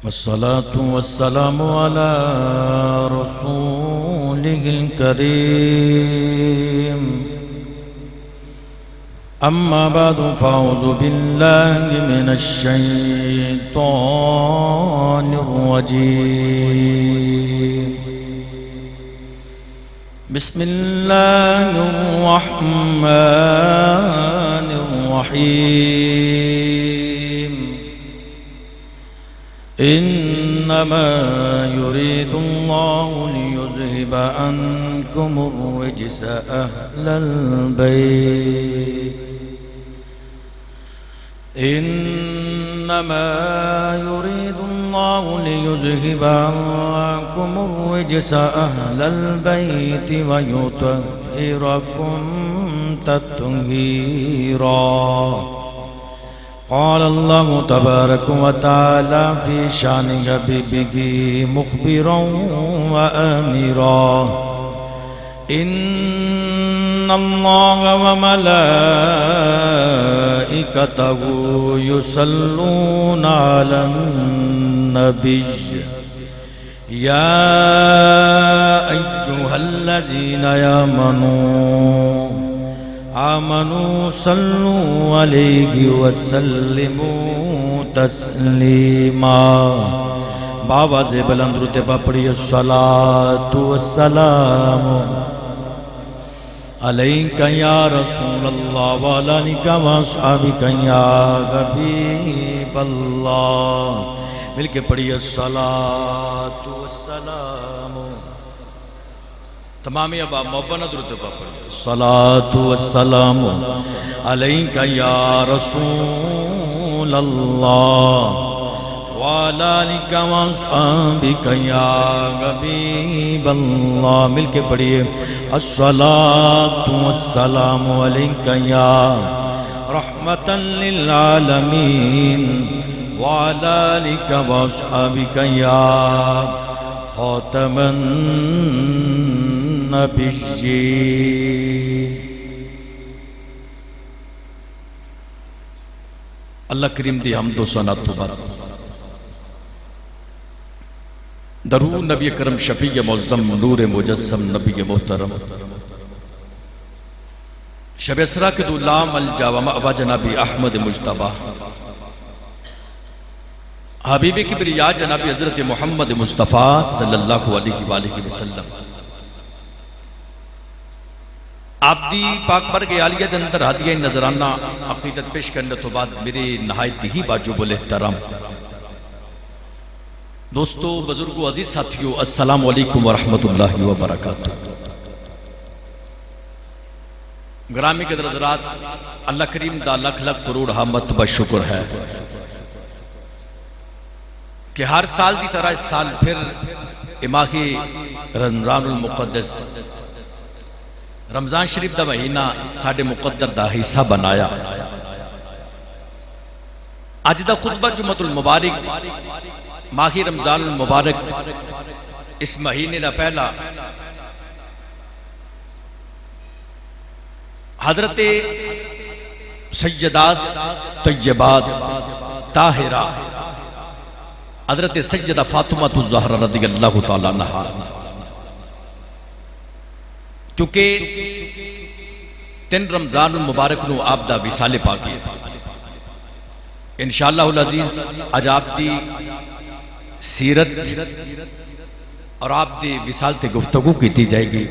والصلاة والسلام على رسوله الكريم أما بعد فأعوذ بالله من الشيطان الرجيم بسم الله الرحمن الرحيم إنما يريد الله ليذهب عنكم الرجس أهل البيت إنما يريد الله ليذهب عنكم الرجس أهل البيت ويطهركم تطهيرا قال الله تبارك وتعالى في شان حبيبه مخبرا وآمرا إن الله وملائكته يصلون على النبي يا أيها الذين آمنوا صلوا عليه وسلموا تسلیما بآواز بلند رتبہ پڑھی الصلاة والسلام علیک یا رسول اللہ وعلی آلک واصحابک یا حبیب اللہ مل کے پڑھی الصلاة والسلام تمامی ابا محبت درود پڑھ پڑھیں الصلاة والسلام علیک یا رسول اللہ وعلی آلک واصحابک یا حبیب اللہ مل کے پڑھیے الصلاة والسلام علیک یا رحمتا للعالمین وعلی آلک واصحابک یا خاتم النبیین اللہ کریم دی حمد و ثنا تو بعد درود نبی کرم شفیع معظم نور مجسم نبی محترم شب اسرا کے دو لام الجاوہ ابا جناب احمد مجتبہ حبیب کبریا جناب حضرت محمد مصطفیٰ صلی اللہ علیہ وآلہ وسلم آپ دی پاک برگ عالیہ دے اندر ہدیہ نظرانہ عقیدت پیش کرنے تو بعد میرے نہایت ہی واجب الاحترام دوستو بزرگو عزیز ساتھیو السلام علیکم ورحمت اللہ وبرکاتہ گرامی کے حضرات اللہ کریم دا لکھ لکھ کروڑ حمد و شکر ہے کہ ہر سال دی طرح اس سال پھر اماغی رمضان المقدس رمضان شریف دا مہینہ ساڑھے مقدر دا حصہ بنایا آج دا خطبہ جمعۃ المبارک ماہی رمضان المبارک اس مہینے دا پہلا حضرت سیدات طیبات طاہرہ حضرت سیدہ فاطمہ الزہرا رضی اللہ تعالیٰ عنہ کیونکہ 3 رمضان المبارک نو آپ دا وصال پاکی انشاءاللہ العزیز آج آپ دی سیرت اور آپ دی وصال تے گفتگو کی دی جائے گی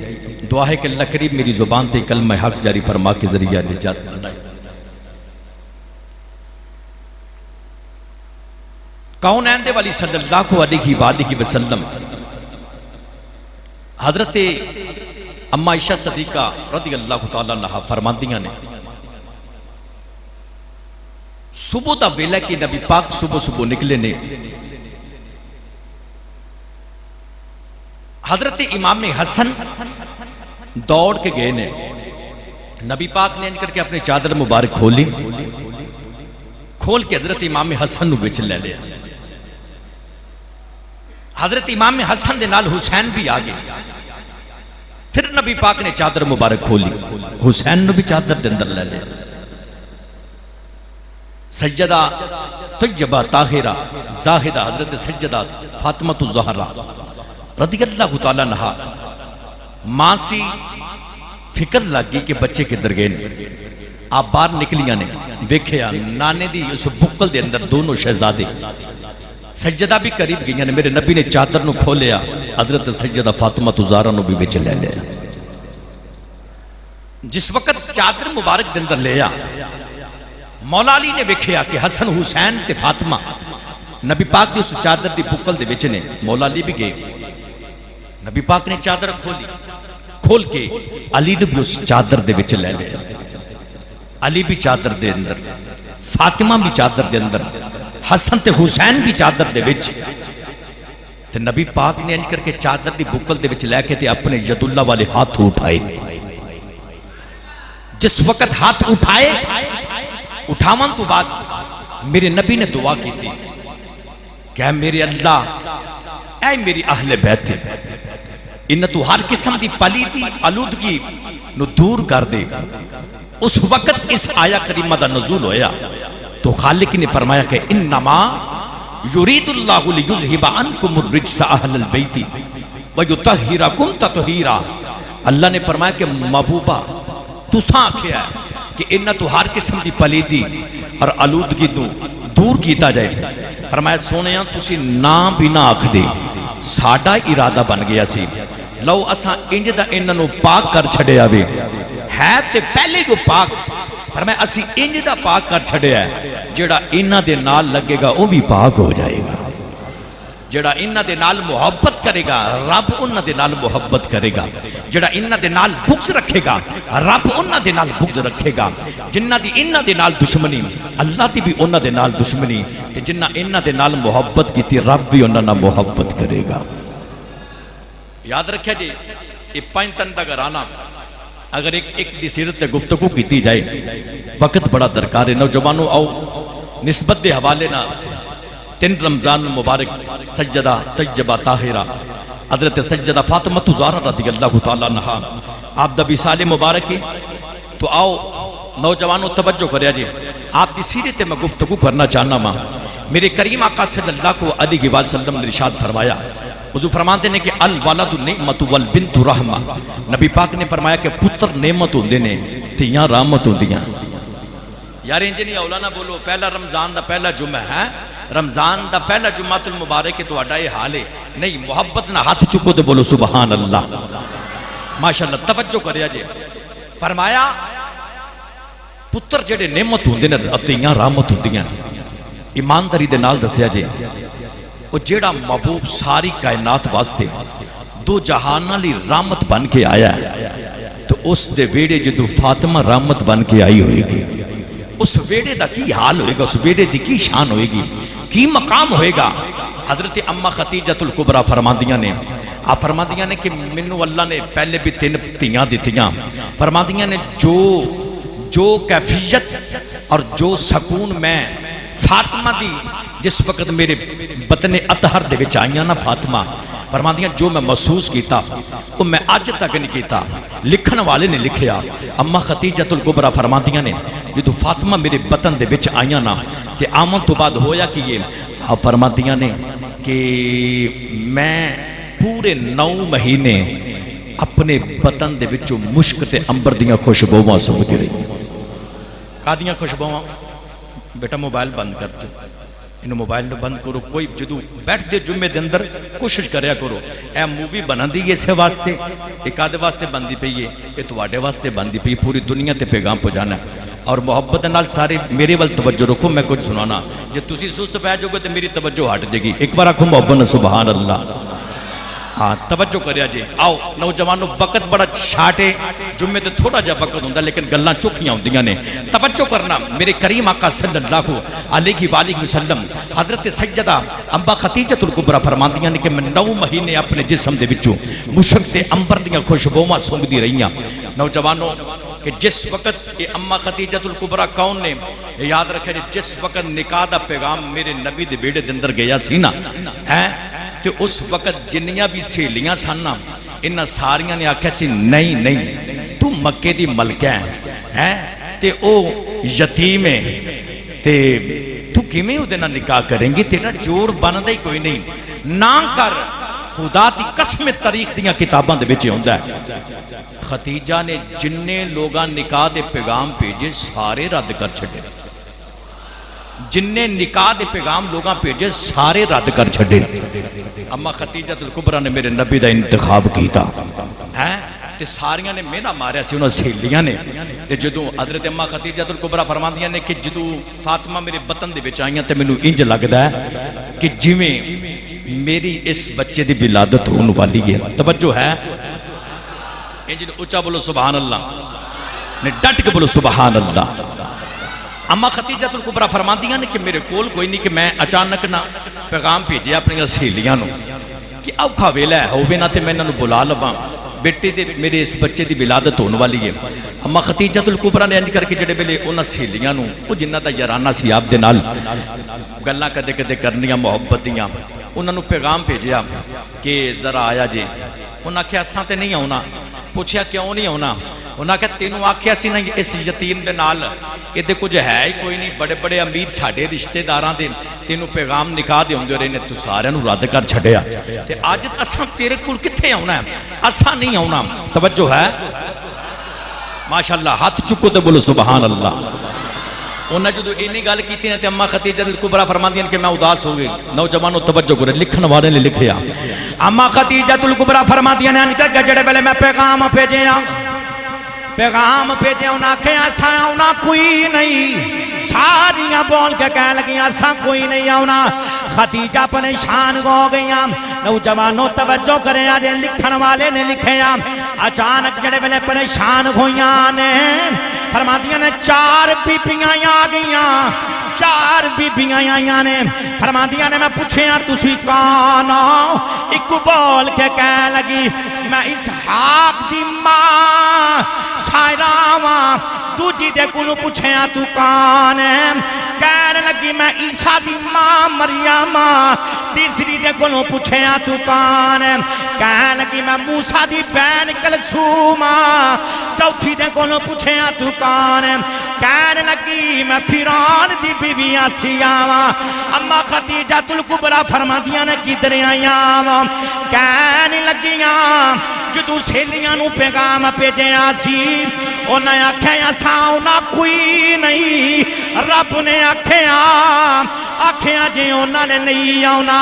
دعا ہے کہ اللہ کریم میری زبان تے کلمہ حق جاری فرما کے ذریعہ نجات بنائے کون آئندے والی صلی اللہ علیہ وآلہ وسلم حضرت اما عائشہ صدیقہ رضی اللہ تعالیٰ عنہ فرماندیاں نے صبح دا ویلہ کی نبی پاک صبح نکلے نے حضرت امام حسن دوڑ کے گئے نے نبی پاک نے انج کر کے اپنے چادر مبارک کھولی کھول کے حضرت امام حسن نو بچ لے لیا حضرت امام حسن دے نال حسین بھی آگے پھر نبی پاک نے چادر مبارک کھولی حسین نو بھی چادر دے اندر لے لیا سجدہ طیبہ طاہرہ زاہدہ حضرت سجدہ فاطمہ الزہرا رضی اللہ تعالیٰ عنہا ماں سی فکر لگ گئی کہ بچے کدھر گئے نے آپ باہر نکلیاں نے ویکھیا نانے دی اس بکل دے اندر دونوں شہزادے سجدہ بھی قریب گئیاں نے میرے نبی نے چادر نو کھولیا حضرت سجدہ فاطمہ الزہرا نو بھی وچ لے لیا جس وقت چادر مبارک دے اندر لیا مولا علی نے ویکھیا کہ حسن حسین تے فاطمہ نبی پاک دی اس چادر دی بکل دے وچ نے مولا علی بھی گئے نبی پاک نے چادر کھول کے علی نے بھی اس چادر دے وچ لے لیا علی بھی چادر دے اندر فاطمہ بھی چادر دے اندر حسن تے حسین بھی چادر دے وچ تے نبی پاک نے انج کر کے چادر دی بکل دے وچ لے کے تے اپنے ید اللہ والے ہاتھ اٹھائے جس وقت ہاتھ اٹھائے اٹھاون تو بعد میرے نبی نے دعا کی تھی کہ اے میرے اللہ اے میری اہل بیت ان تو ہر قسم دی پلیدی آلودگی نو دور کر دے اس وقت اس آیا کریمہ دا نزول ہویا تو خالق نے فرمایا کہ انما یرید اللہ لیذہب عنکم الرجس اہل البیت ویطہرکم تطہیرا اللہ نے فرمایا کہ محبوبہ تساں آکھیا ہے کہ انہاں تو ہر قسم دی پلیدی اور آلودگی تو دور کیتا جائے فرمایا سونیاں تسی نا بھی نہ آکھ دے ساڈا ارادہ بن گیا سی لو اساں انج دا انہاں نو پاک کر چھڈیا وے ہے تے پہلے جو پاک فرمایا اسی انج دا پاک کر چھڈیا ہے جڑا انہاں دے نال لگے گا وہ بھی پاک ہو جائے گا جڑا انہاں دے نال محبت کرے گا رب انہاں دے نال محبت کرے گا جڑا انہاں دے نال بغض رکھے گا رب انہاں دے نال بغض رکھے گا جنہاں دی انہاں دے نال دشمنی اللہ دی بھی انہاں دے نال دشمنی تے جنہاں انہاں دے نال محبت کیتی رب بھی انہاں نال محبت کرے گا یاد رکھیا جی یہ 5 تن دا گھرانہ اگر ایک دی سیرت تے گفتگو کیتی جائے وقت بڑا درکار ہے نوجوانوں آؤ نسبت دے حوالے نہ 3 رمضان مبارک سجدہ طیبہ طاہرہ حضرت سجدہ فاطمہ الزہرا رضی اللہ تعالیٰ عنہا آپ دا وصال مبارک ہے تو آؤ نوجوانوں توجہ کریا جی آپ دی سیرت میں گفتگو کرنا چاہنا ماں میرے کریم آقا صلی اللہ علیہ وسلم نے ارشاد فرمایا حضور فرماتے ہیں کہ الولد نعمت والبنت رحمہ نبی پاک نے فرمایا کہ پتر نعمت ہوندے نے تیاں رحمت ہوندیاں یار انجے نہیں اولا نہ بولو پہلا رمضان دا پہلا جمعہ ہے رمضان دا پہلا جمعہ المبارک ہے تو اڈا یہ حال ہے نہیں محبت نہ ہاتھ چکو تو بولو سبحان اللہ ماشاءاللہ توجہ کریا جے فرمایا پتر جڑے نعمت ہوندے نے تیاں رحمت ہوندیاں ایمانداری دے نال دسیا جے وہ جیڑا محبوب ساری کائنات واسطے 2 جہاناں لی رحمت بن کے آیا ہے تو اس دے ویڑے جدو فاطمہ رحمت بن کے آئی ہوئے گی اس ویڑے دا کی حال ہوئے گا اس ویڑے دی کی شان ہوئے گی کی مقام ہوئے گا حضرت اما خدیجہ الکبریٰ فرماندیاں نے آپ فرماندیاں نے کہ منو اللہ نے پہلے بھی 3 تیاں دیتیاں فرماندیاں نے جو کیفیت اور جو سکون میں فاطمہ دی جس وقت میرے بطن اطہر دے وچ آئیاں نا فاطمہ فرماندیاں جو میں محسوس کیتا وہ میں آج تک نہیں کیتا لکھن والے نے لکھیا اما خدیجہ الکبریٰ فرماندیاں نے جدو فاطمہ میرے بطن دے وچ آئیاں نا تے آمن تو بعد ہویا کہ یہ آپ فرماندیاں نے کہ میں پورے 9 مہینے اپنے بطن دے وچوں مشک تے امبر دیاں خوشبوواں سمجھ رہی کادیاں خوشبوواں بیٹا موبائل بند کر دو انہوں موبائل نو بند کرو کوئی جدو بیٹھ دے جمعے دے اندر کوشش کریا کرو اے مووی بنا دی یہ سے واسطے ایک آدھے واسطے بندی پئی ہے یہ تو آڈے واسطے بندی پئی پوری دنیا تے پیغام پہنچانا ہے اور محبت نال سارے میرے وال توجہ رکھو میں کچھ سنانا جب تسی سست پہ جو گے تو میری توجہ ہٹ جائے گی ایک بار آکھو محبت سبحان اللہ ہاں توجہ کریا جی آؤ نوجوانوں وقت بڑا چھاٹے جمعے تے تھوڑا جا وقت ہوندا لیکن گلاں چوکھیاں ہوندیاں نے توجہ کرنا میرے کریم آقا صلی اللہ علیہ وآلہ وسلم حضرت سیدہ اما خدیجہ الکبریٰ فرماندیاں نے کہ میں 9 مہینے اپنے جسم دے وچوں مشک تے امبر دیاں خوشبوواں سونگدی رہیاں نوجوانوں کہ جس وقت یہ اما خدیجہ الکبریٰ کون نے یاد رکھے جس وقت نکاح دا پیغام میرے نبی دے بیڑے دے اندر گیا سی نا تو اس وقت جنیاں بھی سہیلیاں سننا انہاں ساریاں نے آکھیا سی نہیں تو مکے دی ملکہ ہے تے او یتیم ہے تے تو کیویں اودے نال نکاح کریں گی؟ تیرا جوڑ بندا ہی کوئی نہیں، نہ کر۔ خدا دی قسم تاریخ دیاں کتاباں دے وچ ہوندا ہے ختیجہ نے جننے لوگاں نکاح دے پیغام بھیجے سارے رد کر چھڈے، جننے نکاح دے پیغام لوگاں بھیجے سارے رد کر چھڈے۔ اما ختیجہ الکبریٰ نے میرے نبی دا انتخاب کیتا ہے تے ساریاں نے مینا ماریا سی، انہاں سہیلیاں نے تے جدوں حضرت اما ختیجہ الکبریٰ فرماندیاں نے کہ جدوں فاطمہ میرے بطن دے وچ آئیاں تے مینوں انج لگدا ہے کہ جویں میری اس بچے دی ولادت ہون والی ہے۔ توجہ ہے، انج اونچا بولو سبحان اللہ، نے ڈٹ کے بولو سبحان اللہ۔ اما ختیجہ الکبریٰ فرماندیاں نے کہ میرے کول کوئی نہیں کہ میں اچانک نہ پیغام بھیجیا اپنی سہیلیاں نو کہ اوکھا ویلا ہووے نہ تے میں انہاں نوں بلا لواں، بیٹے دے میرے اس بچے دی ولادت ہون والی ہے۔ اما ختیجہ الکبریٰ نے انج کر کے جڑے ویلے انہاں سہیلیاں نو او جنہاں دا یارانہ سی آپ دے نال گلاں کدے کدے کرنیاں محبت دیاں، انہاں نو پیغام بھیجیا کہ ذرا آیا جے۔ انہاں آکھیا اساں تے نہیں آونا۔ پوچھیا کیوں نہیں آونا؟ انہاں کہا تینوں آکھیا سی نا اس یتیم دے نال یہ کچھ ہے ہی کوئی نہیں، بڑے بڑے امیر ساڈے رشتے داراں دے تینوں پیغام نکاح دے ہوندے رہے نے، تو سارے نوں رد کر چھڈیا تے اج اساں تیرے کول کتھے آونا ہے؟ اساں نہیں آونا۔ توجہ ہے ماشاءاللہ، ہاتھ چکو تے بولو سبحان اللہ۔ انہاں جدوں اینی گل کیتی تے اما ختیجہ الکبریٰ فرماندیاں کہ میں اداس ہو گئی۔ نوجوانوں توجہ کرو، لکھن والے نے لکھیا اما ختیجہ الکبریٰ فرماندیاں نے کہ جڑے ویلے میں پیغام بھیجیا انہاں کہ اساں آونا کوئی نہیں، ساریاں بول کے کہہ لگیاں اساں کوئی نہیں آونا۔ ختیجہ پریشان ہو گئیاں۔ نوجوانوں توجہ کریں، آج لکھن والے نے لکھیا اچانک جڑے ویلے پریشان ہویاں نے فرماندیاں نے چار بیبیاں آ گئیاں، چار بیبیاں آئیاں نے فرماندیاں نے میں پوچھیا تسی کون ہو؟ ایک بول کے کہہ لگی میں اسحاق دی ماں سائرہ واں۔ دوجی دے کولوں پوچھیا تو کون ہے؟ کہنے لگی میں عیسیٰ دی ماں مریم۔ تیسری دے کولوں پوچھیا تو کون ہے؟ کہنے لگی میں موسیٰ دی بہن کلثوم۔ چوتھی دے کولوں پوچھیا تو کون ہے؟ کہنے لگی میں فرعون دی بیوی آسیہ واں۔ اما ختیجہ الکبریٰ فرماندیاں نے کدھر آئیاں واں؟ کہنے لگیاں جدوں سہیلیاں نو پیغام بھیجیا سی انہاں آکھیا اساں آونا کوئی نہیں۔ رب نے آکھیا جے انہاں نے نہیں آونا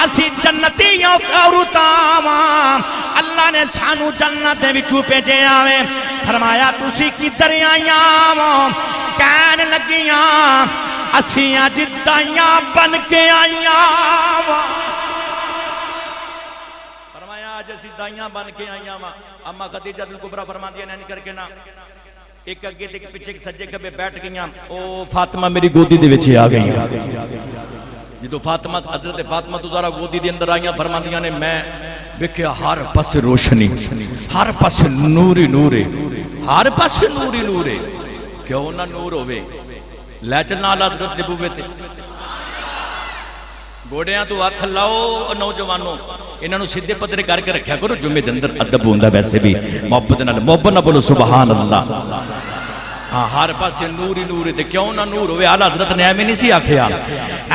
اسی جنتی عورتاں واں، اللہ نے سانو جنت دے وچوں بھیجیا وے۔ فرمایا تسی کدھر آئیاں واں؟ کہنے لگیاں اسی اج دائیاں بن کے آئیاں واں۔ آج اسی دائیاں بن کے آئیاں ماں۔ اما ختیجہ الکبریٰ فرماندیاں نے کر کے نا ایک اگے تے پیچھے سجے کبے بیٹھ گئیاں۔ او فاطمہ میری گودی دے وچ آ گئیاں۔ جدوں فاطمہ حضرت فاطمہ تو ذرا گودی دے اندر آئیاں فرماندیاں نے میں ویکھیا ہر پاسے روشنی، ہر پاسے نور ہی نور ہے، ہر پاسے نور ہی نور ہے۔ کیوں نہ نور ہوے؟ لے چلنا حضرت دے بوے تے گوڑیاں تو ہاتھ لاؤ۔ نوجوانوں انہاں نوں سیدھے پدرے کر کے رکھیا کرو، جمعے دے اندر ادب ہوندا ویسے بھی محبت نہ بولو سبحان اللہ۔ ہاں ہر پاسے نور ہی نور ہے تے کیوں نہ نور ہوئے؟ اعلیٰ حضرت نے ایویں نہیں سی آکھیا،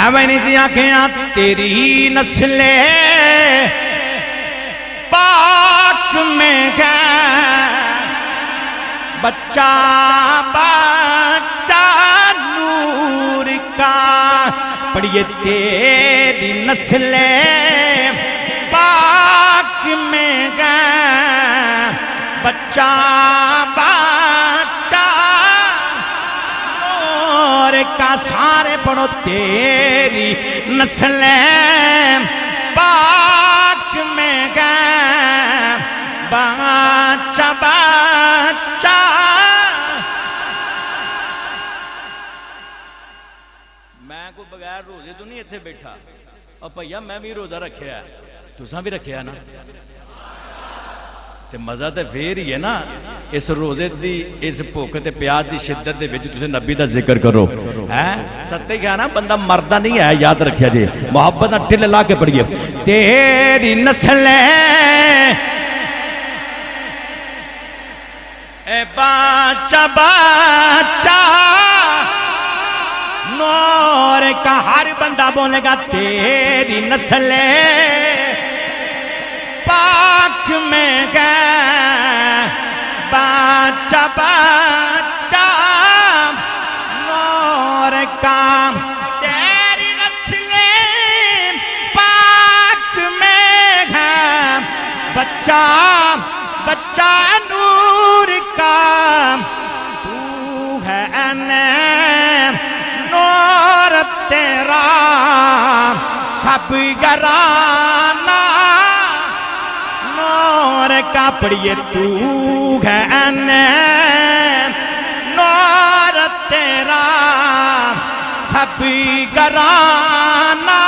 ایویں نہیں سی آکھیا تیری نسل پاک میں گئے بچہ بچہ نور کا، پڑھیے تیری نسل پاک میں گئے بچہ بچہ نور کا، سارے پڑھو تیری نسل پاک میں گئے بچہ بچہ۔ میں کو بغیر روزے تو نہیں اتھے بیٹھا، اور بھائیا میں بھی روزہ رکھیا ہے، تساں بھی رکھیا نا، تے مزہ تے پھر ہی ہے نا۔ اس روزے دی اس بھوک تے پیاس دی شدت دے وچ تساں نبی دا ذکر کرو، ہیں ستے کیا نا بندہ مردہ نہیں ہے، یاد رکھیا جی، محبت نہ ٹل لا کے پڑھیے تیری نسل اے بچہ بچہ نور کا ہر بندہ بولے گا تیری نسل پاک میں گئے بچہ بچہ نور کا تیری نسل پاک میں گئے بچہ بچہ نور کا تو ہے نور تیرا سب گرانا نور کا پڑھئے تو ہے نور تیرا سب گرانا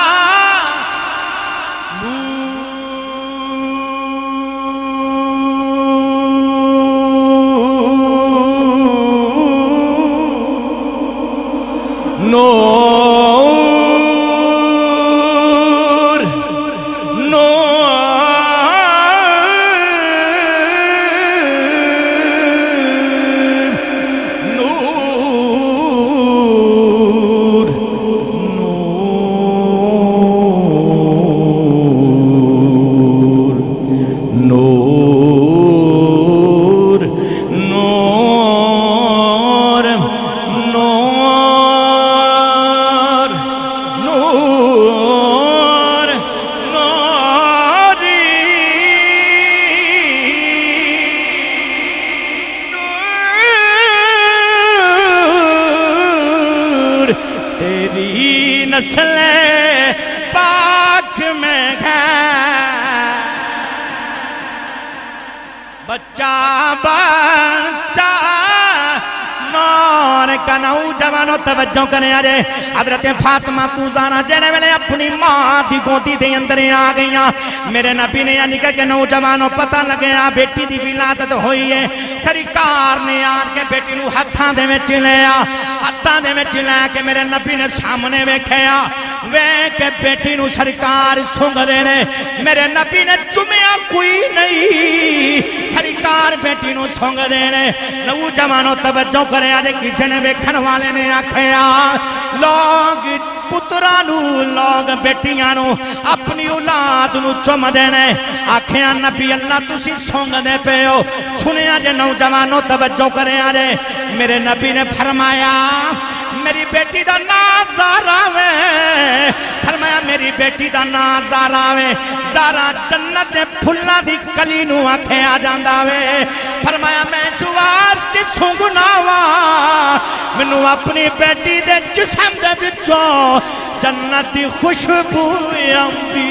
نسل پاک میں گئے بچہ بچہ نور کا نوجوانوں توجہ کریں آجے حضرت فاطمہ تو زہرا جنے ویلے اپنی ماں دی گودی دے اندر آ گئیاں میرے نبی نے یعنی کہ نوجوانوں پتہ لگیا بیٹی دی ولادت ہوئی ہے سرکار نے آن کے بیٹی نو ہتھاں دے میں چلیا ہتھاں دے میں چلیا کہ میرے نبی نے سامنے ویکھیا کے بیٹی نو سرکار سنگ دینے میرے نبی نے چمیا کوئی نہیں سرکار بیٹی نو سنگ دینے نوجوانوں توجہ کرے آجے کسی نے بیکھن والے نے آکھیا لوگ پترانو لوگ بیٹیاں اپنی اولاد نو چم دینے آکھیا نبی اللہ تسی سنگ دے پہ ہو سنے آجے نوجوانوں توجہ کرے آجے میرے نبی نے فرمایا میری بیٹی دا نام زہرا وے فرمایا میری بیٹی دا نام زہرا وے زہرا جنت پھلا دی کلی نو آکھے آ جاندہ وے فرمایا میں سواستی سنگنا وا منو اپنی بیٹی دے جسم دے بچوں جنت دی خوشبو آمدی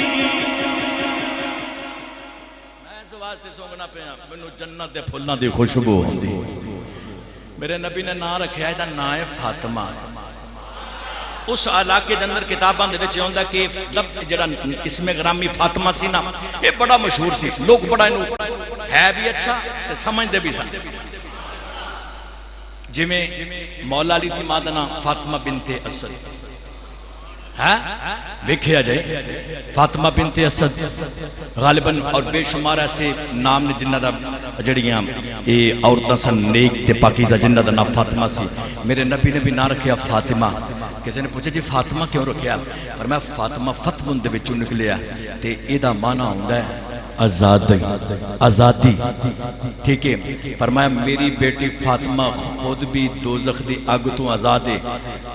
میں سواستی سنگنا پہ منو جنت دے پھلا دی خوشبو آمدی میرے نبی نے نام رکھیا ہے نام فاطمہ اس علاقے کے اندر کتاباں دے وچ ہوندا کہ جڑا اسم گرامی فاطمہ سی نا یہ بڑا مشہور سی لوگ بڑا انہوں ہے بھی اچھا تے سمجھدے بھی سن جویں مولا علی دی ماں دا نام فاطمہ بنت اسد ویکھیا جائے فاطمہ بنت اسد غالباً اور بے شمار ایسے نام نے جنہ دا جڑیاں یہ عورتاں سن نیک تے پاکیزہ جنہ دا نام فاطمہ سی میرے نبی نے بھی نام رکھیا فاطمہ کسی نے پوچھا جی فاطمہ کیوں رکھیا فرمایا فاطمہ فتح دے وچوں نکلیا تے ایدہ معنی ہوندا ہے آزادی ٹھیک ہے فرمایا میری بیٹی فاطمہ خود بھی دوزخ دی آگ تو آزاد ہے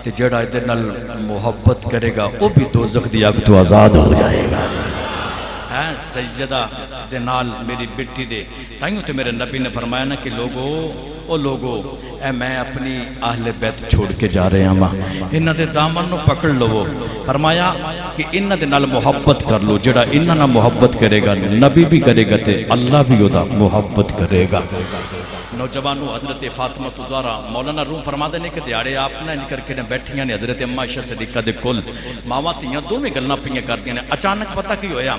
تے جڑا ادھر نال محبت کرے گا وہ بھی دوزخ دی آگ تو آزاد ہو جائے گا سجدہ دے نال میری بیٹی دے تائیوں تے میرے نبی نے فرمایا نا کہ لوگو اے میں اپنی اہل بیت چھوڑ کے جا رہے ہیں انہاں دے دامن نو پکڑ لو فرمایا کہ انہاں دے نال محبت کر لو جڑا انہاں نال محبت کرے گا نبی بھی کرے گا تے اللہ بھی ہوتا محبت کرے گا نوجوانوں حضرت فاطمہ زہرا مولانا روم فرما دینے کہ دیاڑے آپ نے نکر کے بیٹھیاں نے حضرت اما عائشہ صدیقہ دے کل ماما تیاں دو میں گلنا پینیاں کر دیا نے اچانک پتہ کی ہویا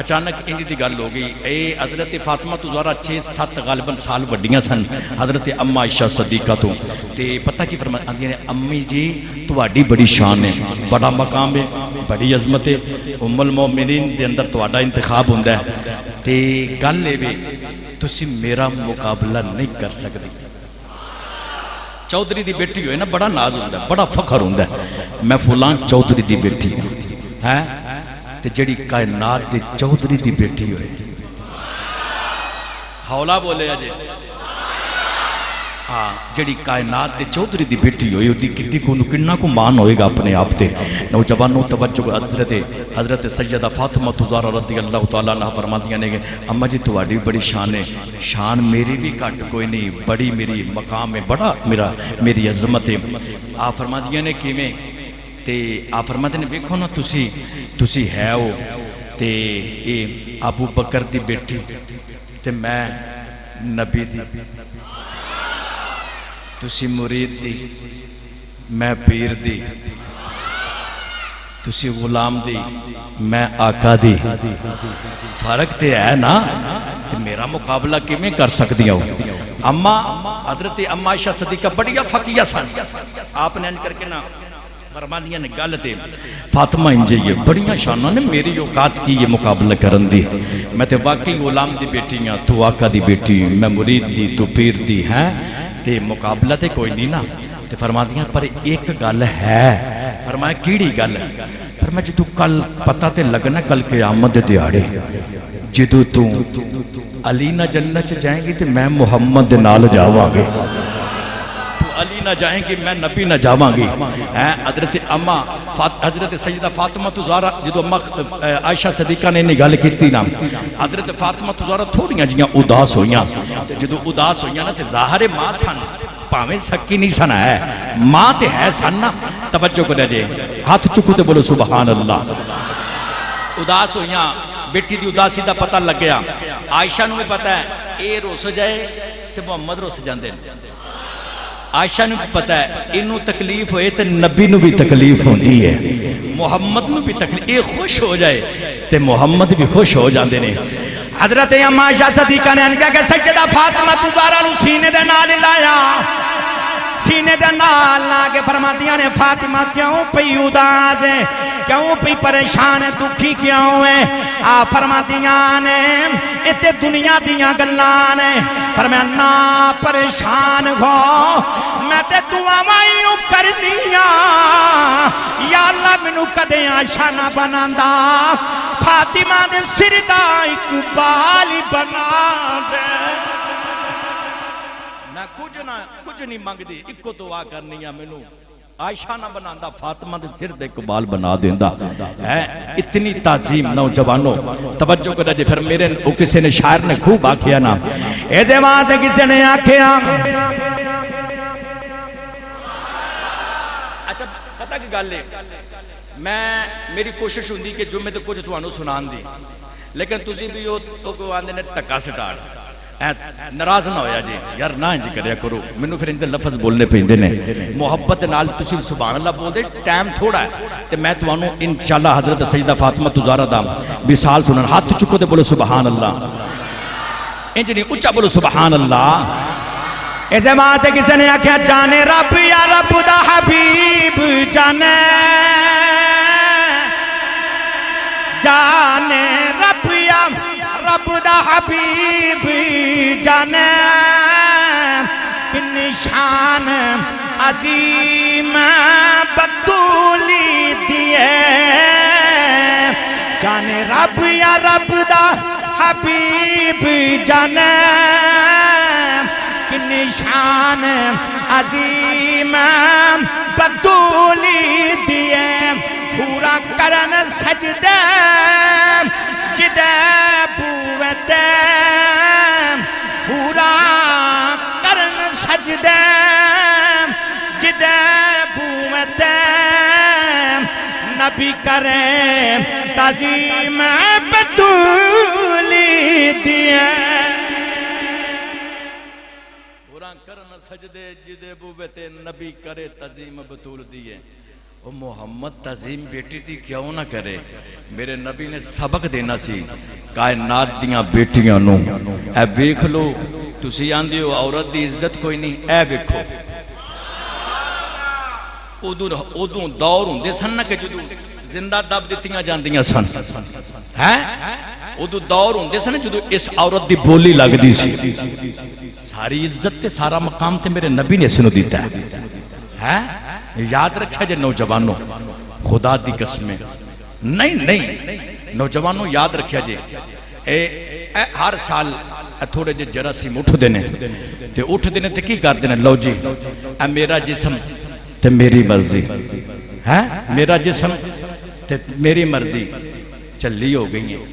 اچانک انہی دی گل ہو گئی اے حضرت فاطمہ زہرا 6-7 غالباً سال وڈیاں سن حضرت اما عائشہ صدیقہ تو تے پتہ کی فرما دینے نے امی جی تواڈی بڑی شان ہے بڑا مقام ہے بڑی عظمت ہے ام المومنین دے اندر تواڈا انتخاب ہوندا ہے تے گل لے وے تسی میرا مقابلہ نہیں کر سکتے چودھری دی بیٹی ہوئے نا بڑا ناز ہوندہ ہے، بڑا فخر ہوندہ ہے، میں فلان چودھری دی بیٹی ہوں، تے جڑی کائنات دی چودھری دی بیٹی ہوئے، حولا بولے جے، جڑی کائنات دے چودھری دی بیٹی ہوئی ہوتی کٹی کو کننا کو مان ہوئے گا اپنے آپ تے نوجوانوں توجہ حضرت سیدہ فاطمہ زہرا رضی اللہ تعالیٰ عنہ فرما دیا نے کہ اما جی تواڈی بڑی شان ہے، شان میری بھی کٹ کوئی نہیں، بڑی میری مقام ہے، بڑا میری عظمت ہے۔ آپ فرما دیا نے کیویں تے آپ فرما دیا نے دیکھو نا تسی ہے ہو تے اے ابو بکر دی بیٹی تے میں نبی دی، تسی مرید دی میں پیر دی، تسی غلام دی میں آقا دی، فرق تے ہے نا، تے میرا مقابلہ کیویں کر سکتی ہو؟ اما حضرت اما عائشہ صدیقہ بڑیا فقیہ سن، آپ نے ان کر کے نا فرما دیا نے گل تے فاطمہ انجے یہ بڑیاں شانہ نے میری اوقات کی یہ مقابلہ کرن دی، میں تے واقعی غلام دی بیٹی ہاں، تو آقا دی بیٹی، میں مرید دی تو پیر دی ہیں، تے مقابلہ تے کوئی نہیں نا، تے فرما دیا پر ایک گل ہے، فرمایا کیڑی گل ہے؟ فرمایا جدو کل پتہ تے لگنا کل قیامت دے دیاڑے جدو تو علی نہ جنت جائیں گی تے میں محمد دے نال جاواں گے، تو علی نہ جائیں گی میں نبی نہ جاواں گی۔ حضرت اما حضرت سیدہ فاطمہ زہرا جدو اما عائشہ صدیقہ نے انہیں گل کیتی نا، حضرت فاطمہ زہرا تھوڑیاں جیاں اداس ہوئیاں، جدو اداس ہوئیاں نا تے ظاہر ماں سن، پاویں سکی نہیں سن ہے، ماں تے ہے سن نا، توجہ کرے جے ہاتھ چکو تے بولو سبحان اللہ۔ اداس ہوئیاں، بیٹی دی اداسی دا پتہ لگ گیا، عائشہ نو بھی پتہ ہے اے روس جائے تے محمد روس جاندے، عائشہ نو بھی پتہ ہے انہوں تکلیف ہوئے تے نبی نو بھی تکلیف ہوندی ہے، محمد نو بھی تکلیف، اے خوش ہو جائے تے محمد بھی خوش ہو جاندے نے۔ حضرت اما عائشہ صدیقہ نے کہا کہ سیدہ فاطمہ زہرا نو سینے دے نال لایا، سینے دے نال لا کے فرما دیا نے فاطمہ کیوں پئی اداس ہے، کیوں پئی پریشان ہے، دکھی کیوں ہے؟ آپ فرما دیا نے اتے دنیا دیاں گلاں نے، فرمایا نا پریشان ہو میں تے دعاواں کرنیاں، یا اللہ مینوں کدے عائشہ نہ بناندا، فاطمہ دے سر دا اک بال بنا دے، نہ کچھ نہیں مانگ دی، اکو دعا کرنی ہے مینوں عائشہ نہ بناندا، فاطمہ دے سر دے اقبال بنا دیندا ہے۔ اتنی تعظیم نوجوانوں توجہ کرے جے، پھر میرے او کسی نے شاعر نے خوب آکھیا نا، اے دے وہاں تے کسی نے آکھیا، اچھا پتہ کی گل ہے، میں میری کوشش ہوندی کہ جمعے تے کچھ تانوں سنان دی، لیکن تسی بھی او کو آندے نے ٹکا سٹار، ناراض نہ ہویا جی یار نہ انج کریا کرو، مینوں پھر اندے لفظ بولنے پیندے نے، محبت نال تسی سبحان اللہ بول دے، ٹائم تھوڑا ہے تے میں تانوں انشاءاللہ حضرت سیدہ فاطمہ زہرا دا وصال سنن، ہاتھ چکو تے بولو سبحان اللہ، انج نہیں اونچا بولو سبحان اللہ۔ ایسے بات ہے کسی نے آکھیا جانے رب یا رب دا حبیب جانے، جانے رب یا رب دا حبیب جانے، کن شان عظیم بطولی دیئے، جانے رب یا رب دا حبیب جانے، کن شان عظیم بطولی دیئے، پورا کرن سجدے جدے بوتے، پورا کرن سجدے جدے بوتے، نبی کرے تعظیم بطولی دیئے، پورا کرن سجدے جدے بوتے، نبی کرے تعظیم بطول دیئے۔ وہ محمد تعظیم بیٹی تھی کیوں نہ کرے، میرے نبی نے سبق دینا سی کائنات دیاں بیٹیاں نو، اے بیکھ لو تسی آندے ہو عورت دی عزت کوئی نہیں، اے بیکھو ادوں دور ہوندے سن نہ کہ جدوں زندہ دب دتیاں جاندیاں سن، ادو دور ہوندے سن جدو اس عورت دی بولی لگ دی سی ساری عزت تے سارا مقام تے میرے نبی نے سنو دیتا ہے یاد رکھا جے نوجوانوں خدا دی قسمیں نہیں نوجوانوں یاد رکھا جے ہر سال تھوڑے جے جراثیم اٹھ دینے تے اٹھ دینے تے کی کر دینے لو جی اے میرا جسم تے میری مرضی ہے میرا جسم تے میری مرضی چلی ہو گئی ہیں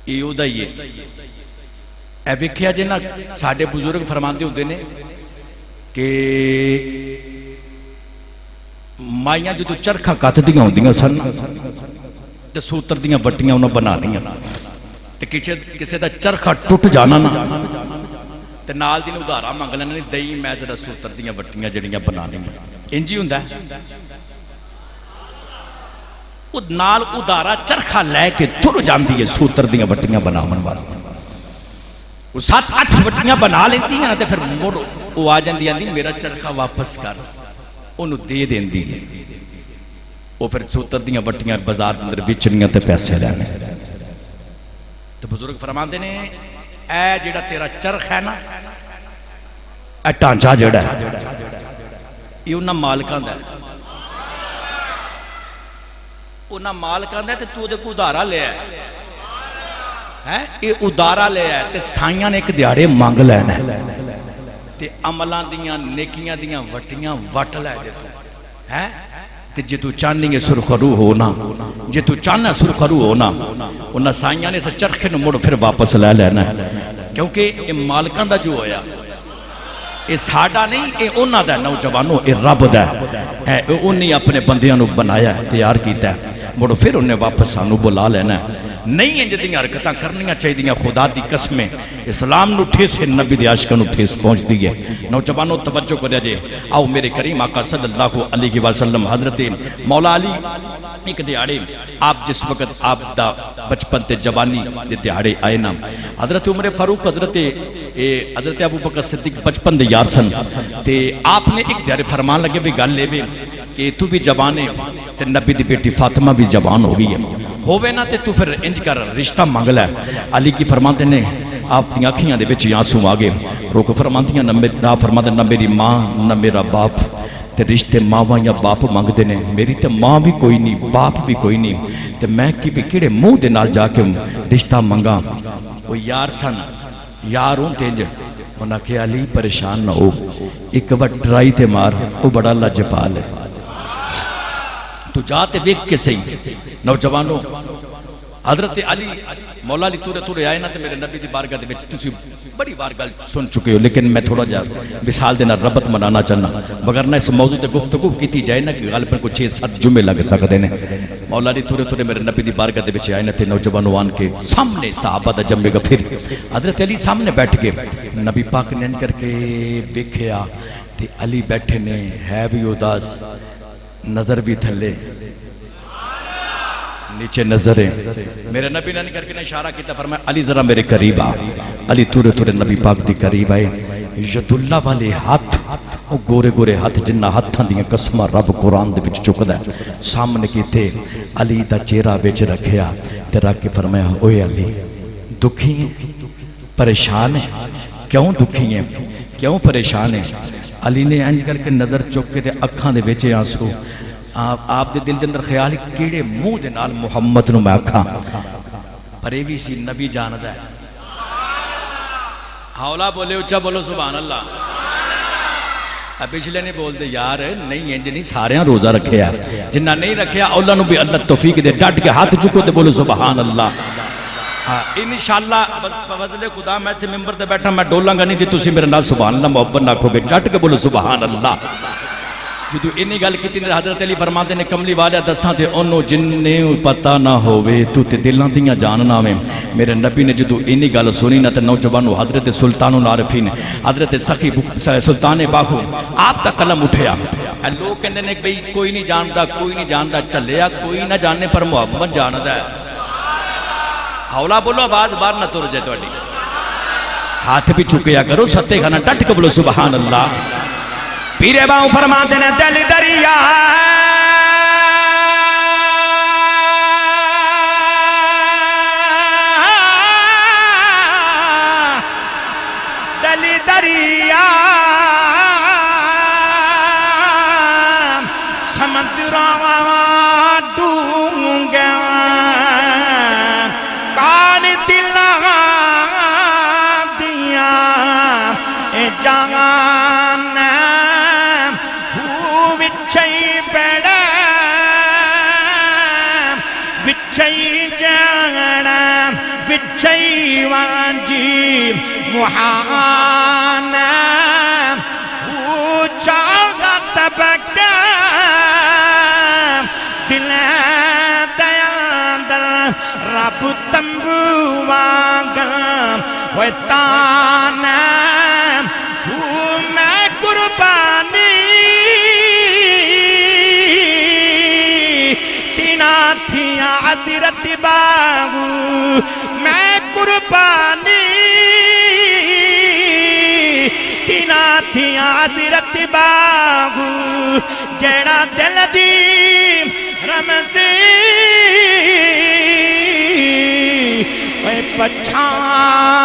ایو دا یہ اے ویکھیا جے نا ساڈے بزرگ فرماندے ہوندے نے کہ مائیاں جدو چرخا کت دیاں ہوندیاں سن تے سوتر دیاں وٹیاں انہاں بنا لیاں تے کسے دا چرخا ٹوٹ جانا نا تے نال دی ادھارا منگ لینا نہیں دئی میں تے سوتر دیاں وٹیاں جڑیاں بنا لیاں انجی ہوندا ہے نال ادھارا چرخا لے کے تر جاندی ہے سوتر دیاں وٹیاں بناون واسطے وہ 7-8 وٹیاں بنا لیندی ہیں تے پھر مڑ وہ آ جاندی آندی میرا چرخا واپس کر انہوں دے دیندی ہے وہ پھر سوتر دیاں وٹیاں بازار اندر وچنیاں تے پیسے لینے تو بزرگ فرماندے نے اے جڑا تیرا چرخ ہے نا اے ٹانچا جڑا ہے یہ انہاں مالکاں دا انہاں مالکاں دا تے تو دے کو ادھارا لے ہے یہ ادھارا لے ہے تے سائیاں نے ایک دیاڑے مانگ لینا ہے تے عملان دیاں نیکیاں دیاں وٹیاں وٹ لے دے تو تے جے تو چاہنی ہے سرخرو ہونا جے تو چاہنا سرخرو ہونا انہاں سائیاں نے سے چرخے نو مڑ پھر واپس لے لینا ہے کیونکہ یہ مالکان دا جو ہویا یہ ساڑا نہیں یہ انہاں دا نوجوانوں یہ رب دا ہے انہیں اپنے بندیاں نو بنایا ہے تیار کیتا ہے مڑ پھر انہیں واپس سانو بلا لینا ہے نہیں ہیں جدیاں حرکتاں کرنیاں چاہیے دیاں خدا دی قسمیں اسلام نو ٹھیس ہے نبی دی عاشقاں نو ٹھیس پہنچ دی ہے نوجوانوں توجہ کریا جے آؤ میرے کریم آقا صلی اللہ علیہ وسلم حضرت مولا علی ایک دیاڑے آپ جس وقت آپ دا بچپن تے جوانی دے دیاڑے آئے نا حضرت عمر فاروق حضرت ابو بکر صدیق بچپن دے یار سن تے آپ نے ایک دیاڑے فرمان لگے بھی گل لے کہ تو بھی جوانے تے نبی دی بیٹی فاطمہ بھی جوان ہو گئی ہے ہووے نا تے تو پھر انج کر رشتہ مانگ لے علی کی فرماتے نے آپ دی آنکھیاں دے وچ آنسو آگے روک فرماندیاں نہ فرماتے نہ میری ماں نہ میرا باپ تے رشتے ماواں یا باپ مانگ دے نے میری تے ماں بھی کوئی نہیں باپ بھی کوئی نہیں تے میں کی بھی کیڑے منہ دے نال جا کے رشتہ منگا وہ یار سن یار ہوں تینج انہاں کہ علی پریشان نہ ہو ایک وٹ ٹرائی تے مار وہ بڑا لاجپال ہے تو جاتے ویک کے صحیح نوجوانوں حضرت علی مولا علی تورے آئے نا تے میرے نبی دی بارگاہ دے وچ تسی بڑی بار گل سن چکے ہو لیکن میں تھوڑا جا وصال دینا ربط منانا چاہنا وگرنہ اس موضوع تے گفتگو کیتی جائے نا کہ غالباً کو 6-7 جمعے لگ سکتے ہیں مولا علی تورے میرے نبی دی بارگاہ دے وچ آئے نا تے نوجوانوں آن کے سامنے صحابہ دا جمعے گا پھر حضرت علی سامنے بیٹھ کے نبی پاک نے کر کے دیکھیا تے علی بیٹھے نے ہے بھی اداس نظر بھی تھلے نیچے نظریں میرے نبی نے کر کے اشارہ کیتا فرمایا علی ذرا میرے قریب آ علی تورے نبی پاک دی قریب آئے ید اللہ والے ہاتھ وہ گورے ہاتھ جنہ ہاتھاں دیاں قسمہ رب قرآن دے وچ چکدا ہے سامنے کیتے علی دا چہرہ وچ رکھیا تے رکھ کے فرمایا اوے علی دکھی ہیں پریشان ہیں کیوں دکھی ہیں کیوں پریشان ہیں علی نے انج کر کے نظر چک کے تے اکھاں دے وچ آنسو آپ دے دل دے اندر خیال کیڑے منہ دے نال محمد نو میں آکھاں پر یہ بھی سی نبی جاندا ہے حولا بولے اچھا بولو سبحان اللہ اب پچھلے نہیں بول دے یار نہیں انج نہیں سارے روزہ رکھیا جنہ نہیں رکھیا اللہ نو بھی اللہ توفیق دے ڈٹ کے ہاتھ چکو تے بولو سبحان اللہ انشاءاللہ فضل خدا میں تے ممبر تے بیٹھا میں ڈولاں گا نہیں جی تسی میرے نال سبحان اللہ محبت ناکھو گے ڈٹ کے بولو سبحان اللہ جدو انی گل کیتی نے حضرت علی فرماتے نے کملی والے دساں تے انہوں جننے پتہ نہ ہووے تو تے دلاں دیاں جاننا میں میرے نبی نے جدو انی گل سنی نہ تے نوجوانو حضرت سلطان العارفین حضرت سخی سلطان باہو آپ تا قلم اٹھیا لوگ کہندے نے بھئی کوئی نہیں جاندا چلیا کوئی نہ جاننے پر محمد جاندا ہے حولا بولو آواز باہر نہ تر جائے تواڈی ہاتھ بھی چکیا کرو ستے کھانا ڈٹ کے بولو سبحان اللہ پیرے باؤں فرماتے ہیں دل دریا بچائی جانا بچائی وانجی محانا چاہتا تبکتا دل دیاندر رب تنبو وانگا ویتانا میں قربانی تینا تھیا عدرت باغو میں قربانی تینا تھیا عدرت باغو جیڑا دل دی رمزی وے پچھانا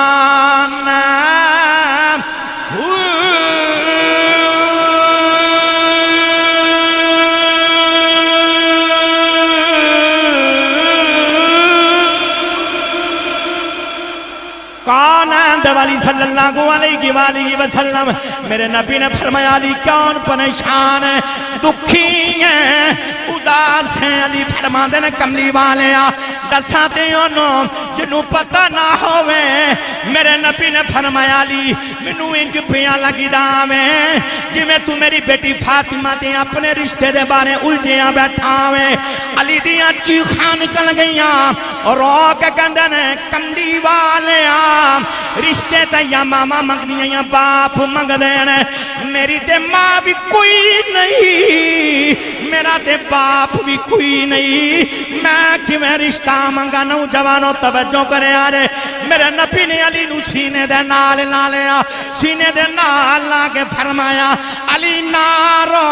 کون والی صلی اللہ علیہ وآلہ وسلم میرے نبی نے فرمایا علی کون پریشان ہے دکھی ہے اداس ہے علی فرما دینے کملی والے دسا دیونوں جنہوں پتہ نہ ہوئے میرے نبی نے فرمایا علی منوں انج پیا لگی داویں جی میں تو میری بیٹی فاطمہ دے اپنے رشتے دے بارے الجھیاں بیٹھاویں علی دیاں چیخاں نکل گئیاں اور رو کے کندنے کملی والے رشتے تے یا ماما مگ دیا یا باپ مگ دینے میری تے ماں بھی کوئی نہیں میرا تے باپ بھی کوئی نہیں میں کی میں رشتہ منگا نوجوانوں توجہ کرے آرے میرے نبی نے علی نو سینے دے نال نالیا سینے دے نال لاغے فرمایا علی نارو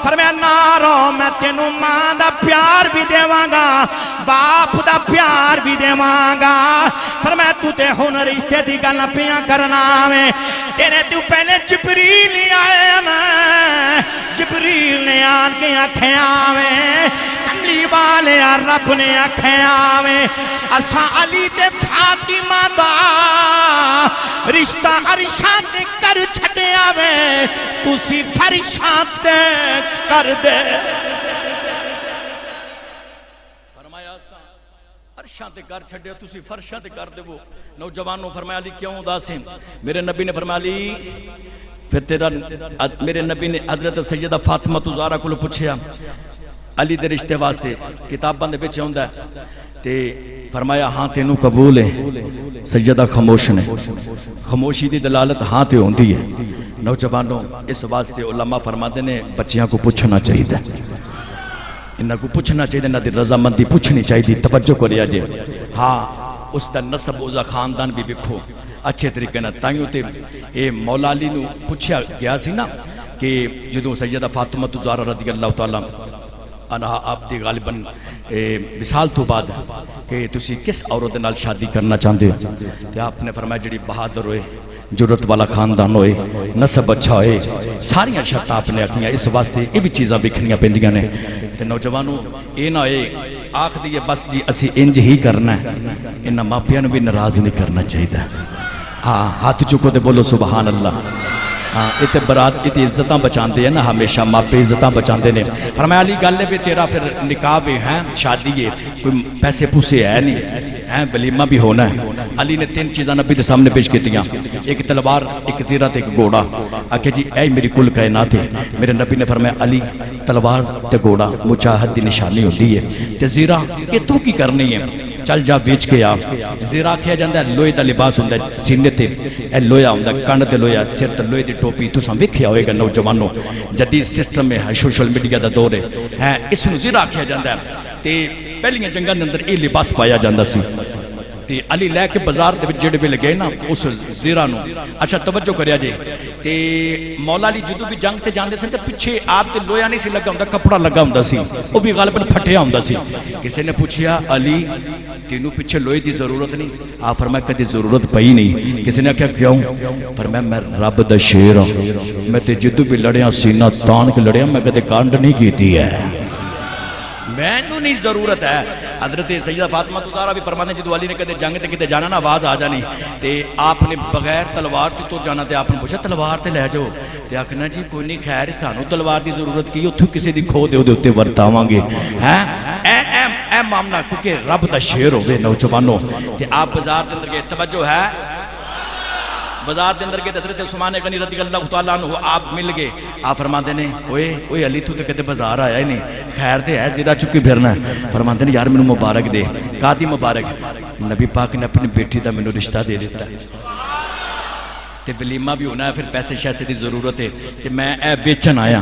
فرمایا نارو میں تینوں ماں دا پیار بھی دے وانگا باپ دا پیار بھی دے وانگا فرمایا تو تے ہون رشتے دی گانا پیاں کرنا میں تیرے تو پہلے جبریل آئے میں جبریل نے آن کے آنکھیں آویں کملی والے رب نے آنکھیں آویں اسا علی تے فاطمہ دا رشتہ عرشاں تے کر چھٹے آویں تو سی فرشاں تے کر دے فرشاں تے کر چھڑے تسی فرشاں تے کر دے وہ نوجوانوں فرمایا علی کیوں اداسیں میرے نبی نے فرمایا علی پھر تیرا میرے نبی نے حضرت سیدہ فاطمہ زہرا کو پوچھیا علی دے رشتے واسطے کتاباں دے وچ ہوندا ہے تے فرمایا ہاں تینوں قبول ہے سیدہ خاموش نے خاموشی دی دلالت ہاں تے ہوندی ہے نوجوانوں اس واسطے علماء فرماتے نے بچیاں کو پوچھنا چاہیے انہاں کو پوچھنا چاہیے نہ دی رضامندی پوچھنی چاہیے توجہ کریا جے ہاں اس دا نسب اوزا خاندان بھی بکھو اچھے طریقے نہ تائیوں تے اے مولا علی نو پوچھیا گیا سی نا کہ جدوں سیدہ فاطمہ زہرا رضی اللہ تعالیٰ عنہ آپ دی غالباً وصال تو بعد کہ تسی کس عورت نال شادی کرنا چاہتے ہو تے آپ نے فرمایا جڑی بہادر ہوئے جرت والا خاندان ہوئے نسب اچھا ہوئے ساریاں شرطاں آپ نے اکھنیاں اس واسطے یہ بھی چیزاں بکھنیاں پیندیاں نے تے نوجوانوں اے نہ ہوئے آکھ دیئے بس جی اسی انج ہی کرنا ہے انہاں ماپیاں نو بھی ناراض نہیں کرنا چاہیے ہاں ہاتھ چکو تے بولو سبحان اللہ ہاں اتے برات اتے عزتاں بچان دے ہیں نا ہمیشہ ماپے عزتاں بچان دے نے فرمایا علی گالے بھی تیرا پھر نکاح بھی ہیں شادی ہے کوئی پیسے پوسے ہے نہیں ہیں ولیمہ بھی ہونا ہے علی نے 3 چیزاں نبی دے سامنے پیش کی دیا ایک تلوار ایک زیرت ایک گھوڑا آکھے جی اے میری کل کائنات ہے میرے نبی نے فرمایا علی تلوار تے گھوڑا مجاہد دی نشانی ہوتی ہے تے زیرہ یہ تو کی کرنی ہے چل جا بیچ کے آ زیرہ کیا جاندہ ہے لوہے دا لباس ہوندہ ہے سینے تے اے لویا ہوندہ ہے کانڈ تے لویا سر تے لوہے دی ٹوپی تو سام وکھیا ہوئے گا نوجوانوں جدید سسٹم میں سوشل میڈیا دا دور ہے اس نو زیرہ کیا جاندہ ہے تے پہلیاں جنگاں اندر اے لباس پایا جاندہ سی تے علی لے کے بازار دے وچ جڑے بھی لگے نا اس زیرہ نو اچھا توجہ کریا جے تے مولا علی جدوں بھی جنگ تے جاندے سن تے پیچھے آپ تے لویا نہیں سی لگا ہوندا کپڑا لگا ہوندا سی او بھی غالباً پھٹیا ہوندا سی کسی نے پوچھیا علی تینوں پیچھے لوہے دی ضرورت نہیں آپ فرمایا کدی ضرورت پئی نہیں کسی نے کہا کیوں فرمایا میں رب دا شیر ہوں میں تے جدوں بھی لڑیاں سینہ تان کے لڑیاں میں کدی کانڈ نہیں کیتی ہے میں نو نہیں ضرورت ہے حضرت سیدہ فاطمہ زہرا بھی فرماتے ہیں جدو علی نے کہتے جنگ تے کتے جانا نا آواز آ جانی تے آپ نے بغیر تلوار تو جانا تے آپ نے پوچھا تلوار تے لے جاؤ تے آکھنا جی کوئی نہیں خیر سانو تلوار دی ضرورت کی اتھو کسی دی کھو دے ہوتے ورتاواں گے ہیں اے مامنا کیونکہ رب دا شیر ہوئے نوجوانوں کہ آپ بازار دے اندر گئے توجہ ہے بازار دے اندر گئے حضرت عثمان غنی رضی اللہ تعالیٰ عنہ آپ مل گئے آپ فرماندے نے اوے علی تو کہتے بازار آیا ہی نہیں خیر دے ہے زیرہ چکی پھرنا ہے فرماندے نے یار میں مبارک دے قادی مبارک نبی پاک نے اپنی بیٹی دا میں رشتہ دے دیتا ہے تے ولیمہ بھی ہونا ہے پھر پیسے شیسے دی ضرورت ہے تے میں اے بیچن آیا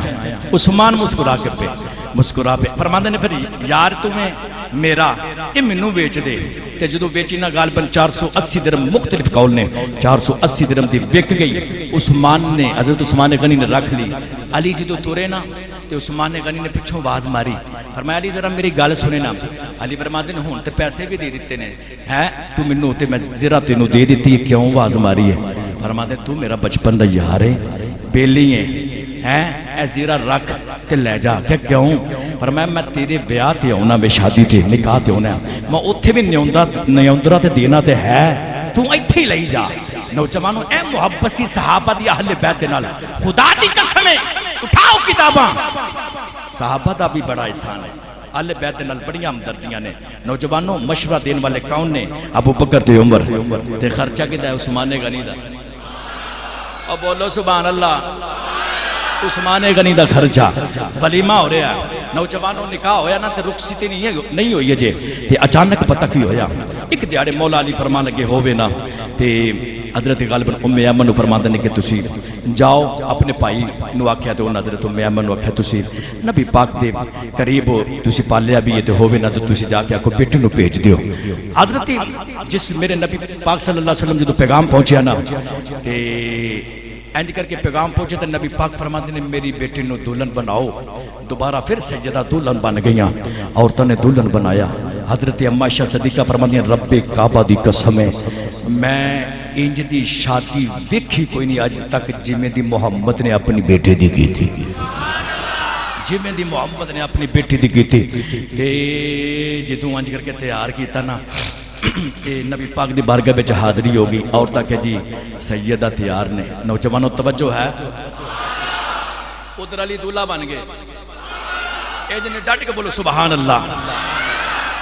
عثمان مسکرا کے پہ مسکرا پہ فرماندے نے پھر یار تمہیں میرا یہ منو بیچ دے تے جدو بیچی نا غالباً 480 درم مختلف قول نے 480 درم دی بک گئی عثمان نے حضرت عثمان غنی نے رکھ لی علی جدو تورے نا تے عثمان غنی نے پچھوں آواز ماری فرمایا علی ذرا میری گل سنے نا علی فرماتے ہیں ہون تے پیسے بھی دے دیتے نے ہے تو منو تے میں ذرا تینوں دے دیتی ہے کیوں آواز ماری ہے فرماتے ہیں تو میرا بچپن دا یار ہے بیلی ہے اے زیرہ رکھ تے لے جا کہ کیوں فرمایا میں تیرے بیاہ تے ہونا بے شادی تے نکاح تے ہونا میں اتھے بھی نیوندرہ تے دینا تے ہے تو ایتھے ہی لئی جا نوجوانوں اے محبت سی صحابہ دی اہل بیت دے نال خدا دی قسمیں اٹھاؤ کتاباں صحابہ دا بھی بڑا احسان ہے اہل بیت دے نال بڑیاں ہمدردیاں نے نوجوانوں مشورہ دین والے کون نے ابو بکر تے عمر تے خرچہ کیتا ہے عثمان غنی دا اور بولو سبحان اللہ عثمان غنی دا خرچہ ولیمہ ہو رہا ہے نوجوانوں نکاح ہویا نا تے رخصتی نہیں ہوئی ہے جے تے اچانک پتہ کی ہویا ایک دیاڑے مولا علی فرمان لگے ہووے نا تے حضرت غالباً ام ایمن فرماندے نے کہ تسی جاؤ اپنے بھائی نو آکھیا تے انہاں حضرت ام ایمن نو آکھیا تسی نبی پاک دے قریب تسی پالیا بھی ہے تے ہووے نا تے تسی جا کے آکھو بیٹے نو بھیج دیو حضرت جس میرے نبی پاک صلی اللہ علیہ وسلم جدو پیغام پہنچیا نا تے اینج کر کے پیغام پہنچے تو نبی پاک فرماتے نے میری بیٹی نو دلہن بناؤ دوبارہ پھر سیدہ دلہن بن گئیاں عورتوں نے دلہن بنایا حضرت اما عائشہ صدیقہ فرماتی ہیں رب کعبہ دی قسم ہے میں انج دی شادی دیکھی کوئی نہیں آج تک جویں دی محمد نے اپنی بیٹے دی کی تھی جویں دی محمد نے اپنی بیٹی دی کی تھی تے جدوں انج کر کے تیار کیتا نا نبی پاک دی بارگاہ وچ حاضری ہوگی عورتاں کہ جی سیدہ تیار نے نوجوانوں توجہ ہے ادھر علی دولہا بن گئے اے جن ڈٹ کے بولو سبحان اللہ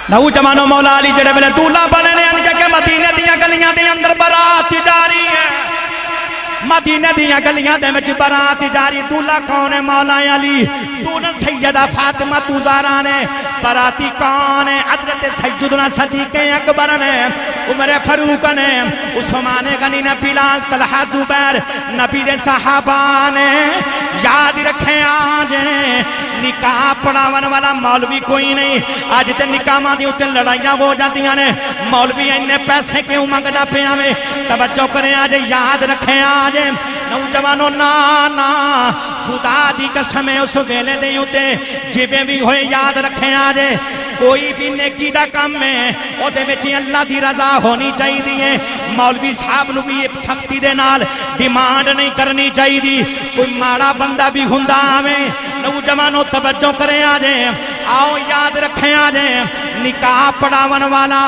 نوجوانوں مولا علی جڑے ویلے دولہا بنے نے ان کے مدینے دیاں گلیاں دے اندر برات جاری ہے مدینے دیاں گلیاں دے وچ برات جاری دولہا کون ہے مولا علی دولہن سیدہ فاطمہ زہرا نے براتی کون ہے حضرت سیدنا صدیق اکبر نے عمر فاروق نے عثمان غنی نے بلال طلحہ زبیر نبی دے صحابہ نے یاد رکھیں آج نکاح پڑھاون والا مولوی کوئی نہیں آج تے نکاحاں دی اوتے لڑائیاں ہو جاندیاں نے مولوی اننے پیسے کیوں منگدا پیا وے توجہ کریں آج یاد رکھیں آج نوجوانوں نا خدا دی قسم ہے اس ویلے دے اوتے جویں بھی ہوئے یاد رکھیں آج کوئی بھی نیکی دا کم ہے او دے وچ اللہ دی رضا ہونی چاہیے مولوی صاحب نو بھی سختی دے نال ڈیمانڈ نہیں کرنی چاہیے کوئی ماڑا بندہ بھی ہوندا آویں نوجوانوں توجہ کریں آج آؤ یاد رکھیں آج نکاح پڑھاون والا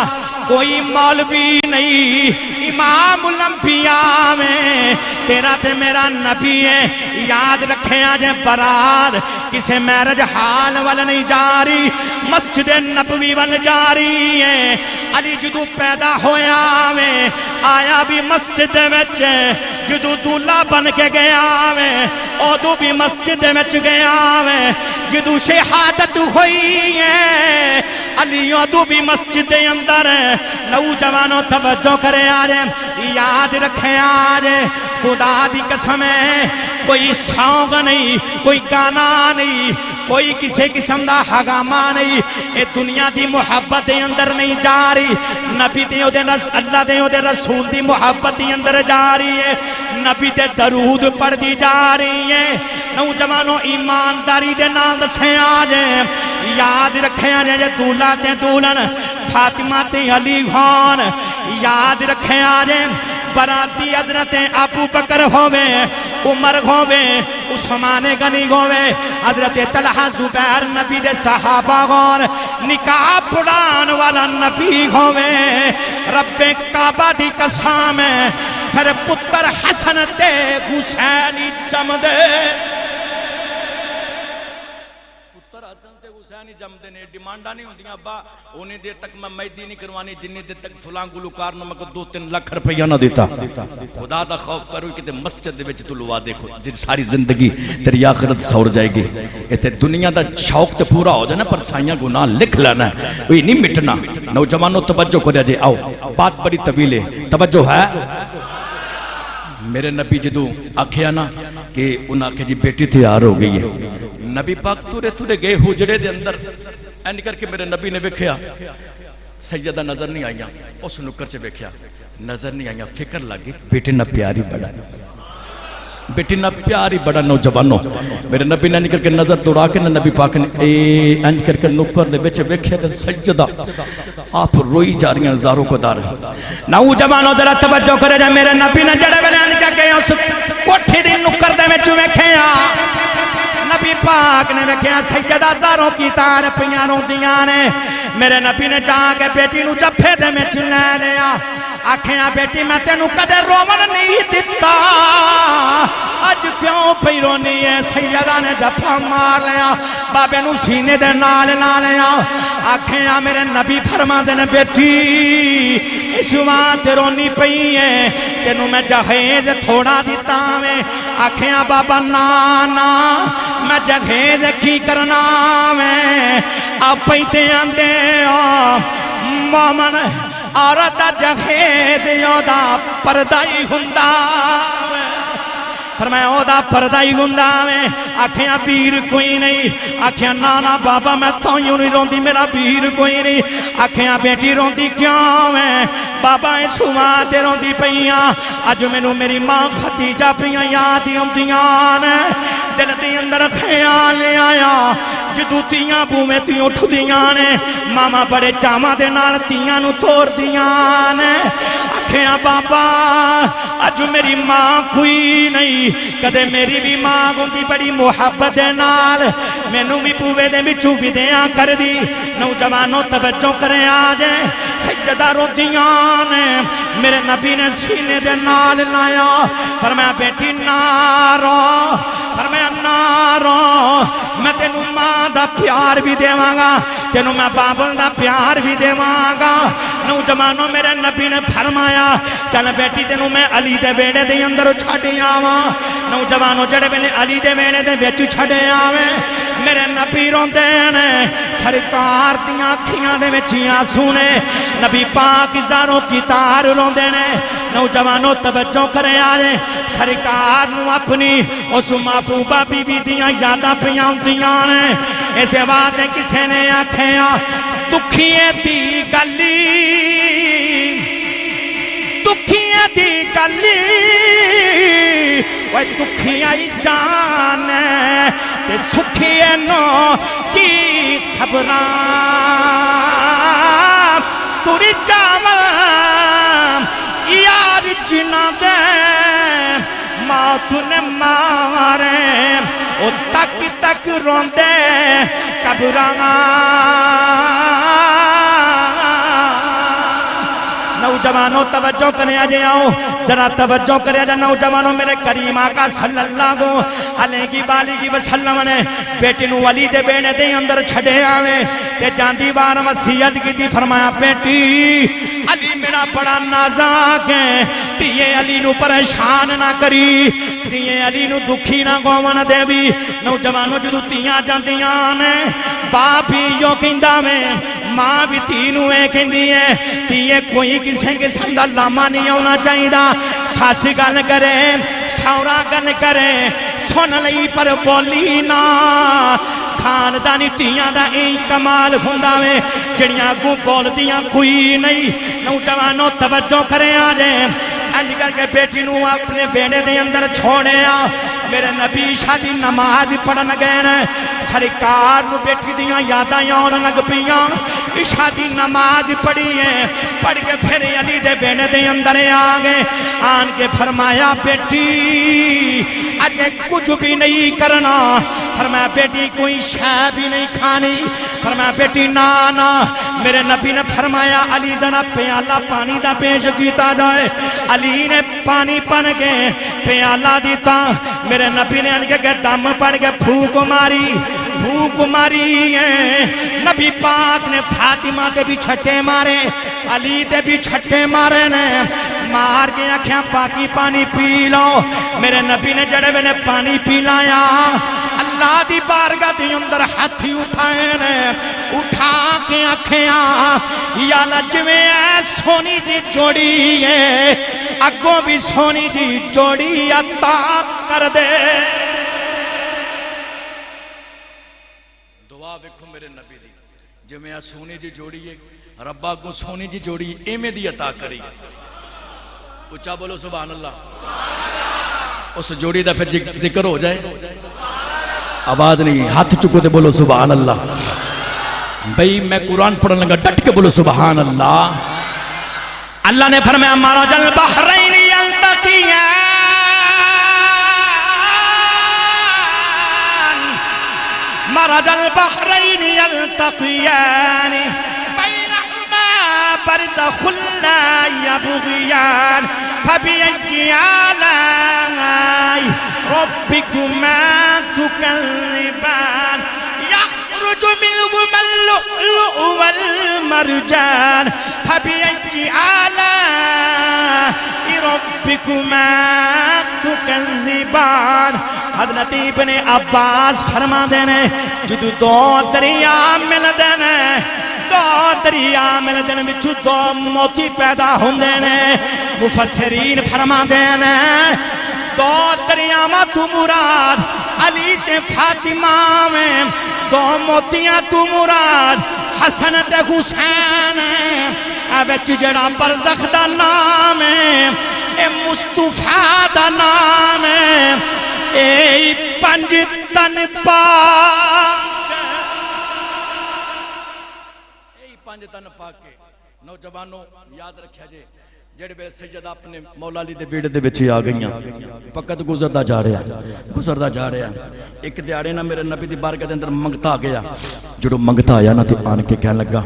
کوئی مولوی نہیں امام الانبیاء میں تیرا تے میرا نبی ہے یاد رکھیں آج برات کسے میرج حال والا نہیں جاری مسجد نبوی ون جاری ہے علی جدو پیدا ہویا میں آیا بھی مسجد وچ جدو دولہا بن کے گیا میں ادو بھی مسجد وچ گیا میں جدو شہادت ہوئی ہے علی ادو بھی مسجد اندر نوجوانوں توجہ کرے آج یاد رکھیں آج خدا دی قسم ہے کوئی سانگ نہیں کوئی گانا نہیں کوئی کسی قسم دا حگامہ نہیں اے دنیا دی محبت دے اندر نہیں جاری نبی دے اللہ دے رسول دی محبت دے اندر جاری ہے نبی دے درود پڑھ دی جاری ہے نوجوانوں ایمانداری دے نام دسیں آج یاد رکھیں آج دولہا تے دولہن فاطمہ تے علی خان یاد رکھیں آج براتی حضرت ابو بکر ہووے عمر ہووے عثمان غنی ہووے حضرت طلحہ زبیر نبی دے صحابہ ہون نکاح پڑھان والا نبی ہووے رب کعبہ دی قسم پھر پتر حسن تے حسین جم دے پتر حسن تے حسین نہیں جمدے نے ڈیمانڈا نہیں ہوندیاں ابا انہیں دیر تک میں مہدی نہیں کروانی جنہیں دیر تک فلان گلوکار نہ میں کو 2-3 لاکھ روپیہ نہ دیتا خدا دا خوف کرو کہ مسجد دے وچ تو لوا دیکھو جن ساری زندگی تیری آخرت سور جائے گی ایتھے دنیا دا شوق تے پورا ہو جائے نا پر سائیاں گناہ لکھ لینا ہے وہی نہیں مٹنا نوجوانوں توجہ کریا جے آؤ بات بڑی طویل ہے توجہ ہے میرے نبی جدو آکھیا نا کہ انہاں آکھے جی بیٹی تیار ہو گئی ہے نبی پاک تورے تورے گئے حجرے دے اندر اینڈ کر کے میرے نبی نے ویکھیا سیدہ نظر نہیں آئیاں اس نکر سے ویکھیا نظر نہیں آئیاں فکر لگی بیٹی نہ پیاری بڑا بیٹی نہ پیاری بڑا نوجوانوں میرے نبی نے نکل کے نظر دوڑا کے نبی پاک نے اینڈ کر کے نکر دے وچ ویکھیا تے سجدہ آپ روئی جا رہی ہیں زاروں کو دار نوجوانوں ذرا توجہ کرے جا میرے نبی نے جڑے ویلے اینڈ کر کے اس کوٹھی دی نکر دے وچ ویکھیا نبی پاک نے ویکھیا سیدہ زاروں کی تار پیاں روندیاں نے میرے نبی نے جا کے بیٹی نو جفے دے وچ لے لیا آکھیاں بیٹی میں تینوں کدے رومن نہیں دیتا اج کیوں پئی رونی ہے سیدہ نے جفا مار لیا بابے نو سینے دے نال لا لیا آکھیاں میرے نبی فرما دے نے بیٹی اس وقت رونی پئی ہے تینوں میں جہیز تھوڑا دیتا میں آکھیاں بابا نانا میں جہیز کی کرنا میں آپ پئی تے آندے مومن عورت جہیز یودا پردائی ہندا فرمایا اودا پردائی ہندا میں آکھیاں پیر کوئی نہیں آکھیاں نانا بابا میں تو یوں نہیں روندی میرا پیر کوئی نہیں آکھیاں بیٹی روندی کیوں میں بابا اس وقت روندی پئیاں اج مینوں میری ماں خدیجہ پیاں یاد آندیاں نے دل دے اندر خیال آیا جدو تیاں بوویں تیوں اٹھ دیاں نے ماما بڑے چاواں دے نال تیاں نو توڑ دیاں نے آکھیاں بابا اج میری ماں کوئی نہیں کدے میری بھی ماں ہوندی بڑی محبت دے نال مینوں بھی بووے دے وچوں ودیاں کر دی نوجوانوں توجہ کرے آ جائے سجدہ روندیاں نے میرے نبی نے سینے دے نال لایا فرمایا بیٹی نہ رو فرمایا نہ رو میں تینوں ماں دا پیار بھی دیواں گا تینوں میں بابل دا پیار بھی دیواں گا نوجوانوں میرے نبی نے فرمایا چل بیٹی تینوں میں علی دے بیڑے دے اندر چھڈ آواں نوجوانوں جڑے ویلے علی دے بیڑے دے وچ چھڈ آویں میرے نبی روندے نے سرکار دیاں اکھیاں دے وچ آنسو نے نبی پاک زاروں کی تار روندے نے نوجوانوں توجہ کرے آئے سرکار نو اپنی اس محبوبہ بی بی دیاں یاداں پیاں ہوندیاں نے ایسے بات ہے کسے نے آکھیا دکھیے دی گلی دکھیے دی گلی وہ دکھیاں ہی جانے تے سکھیے نو کی خبراں توری جامل یار جنا دے موت نے مارے او تک تک روندے قبراں نوجوانوں توجہ کرنے آجے آؤ ذرا توجہ کرنے آجے نوجوانوں میرے کریم آقا صلی اللہ علیہ وسلم نے بیٹی نو علی دے بینے دے اندر چھڑے آوے تے جاندی بار وصیت کی دی فرمایا بیٹی علی میرا بڑا نازک ہے تیے علی نو پریشان نہ کری تیے علی نو دکھی نہ گوون دے بھی نوجوانوں جدو تیاں جاندیاں نے باپ ہی یوں کہندا میں ماں بھی تینوں اے کہندی ہے تیے کوئی کسے قسم دا لاما نہیں ہونا چاہیے ساس گل کرے سورا گل کرے سن لئی پر بولی نا خاندانی تیاں دا این کمال ہوندا وے جڑیاں اگوں بول دیاں کوئی نہیں نوجوانوں توجہ کرے آ جائے انج کر کے بیٹی نو اپنے بیڑے دے اندر چھوڑے آ میرے نبی شادی نماز پڑھن گئے نے سرکار نو بیٹی دیاں یاداں آن لگ پیاں شادی نماز پڑھی ہے پڑھ کے پھر علی دے بیڑے دے اندر آ گئے آن کے فرمایا بیٹی اجے کچھ بھی نہیں کرنا فرمایا بیٹی کوئی شے بھی نہیں کھانی فرمایا بیٹی نانا میرے نبی نے فرمایا علی ذرا پیالہ پانی دا پیش کیتا جائے علی نے پانی پن کے پیالہ دیتا میرے نبی نے ان کے دم پڑ کے پھوک ماری بھوک ماری ہے نبی پاک نے فاطمہ دے بھی چھٹے مارے علی دے بھی چھٹے مارے نے مار کے آنکھیں پاکی پانی پی لو میرے نبی نے جڑے میں نے پانی پی لایا اللہ دی بارگاہ دی اندر ہاتھی اٹھائے نے اٹھا کے آنکھیں یا لجوے سونی جی جوڑی ہے اگوں بھی سونی جی جوڑی عطا کر دے دعا ویکھو میرے نبی دی جو میں سونی جی جوڑی ہے ربا کو سونی جی جوڑی ایمیں دی عطا کری اچھا بولو سبحان اللہ اس جوڑی دا پھر ذکر ہو جائے آواز نہیں ہاتھ چکو دے بولو سبحان اللہ بھئی میں قرآن پڑھنے لگا ڈٹ کے بولو سبحان اللہ اللہ نے فرمایا مرج البحرین یلتقیان مرج البحرین یلتقیان بینہما برزخ لا یبغیان فبأي آلاء ربكما تكذبان يخرج منهما اللؤلؤ والمرجان فبأي آلاء ربكما تكذبان حضرت ابن عباس فرما دینے جدو دو دریا مل دینے دو دریا مل دینے بچو دو موتی پیدا ہوں دینے مفسرین فرما دینے دو دریاں تو مراد علی تے فاطمہ میں دو موتیاں تو مراد حسن تے حسین بچ جڑا برزخ دا نام ہے اے مصطفیٰ دا نام ہے اے پنج تن پاک اے پنج تن پاک کے نوجوانوں یاد رکھیا جے جڑے بے سجدہ اپنے مولا علی دے بیڑے دے بچے آ گئیاں فقط گزردہ جا رہا ایک دیاڑے نا میرے نبی دی بارگاہ دے اندر منگتا آ گیا جڑو منگتا آیا نا تے آن کے کہنے لگا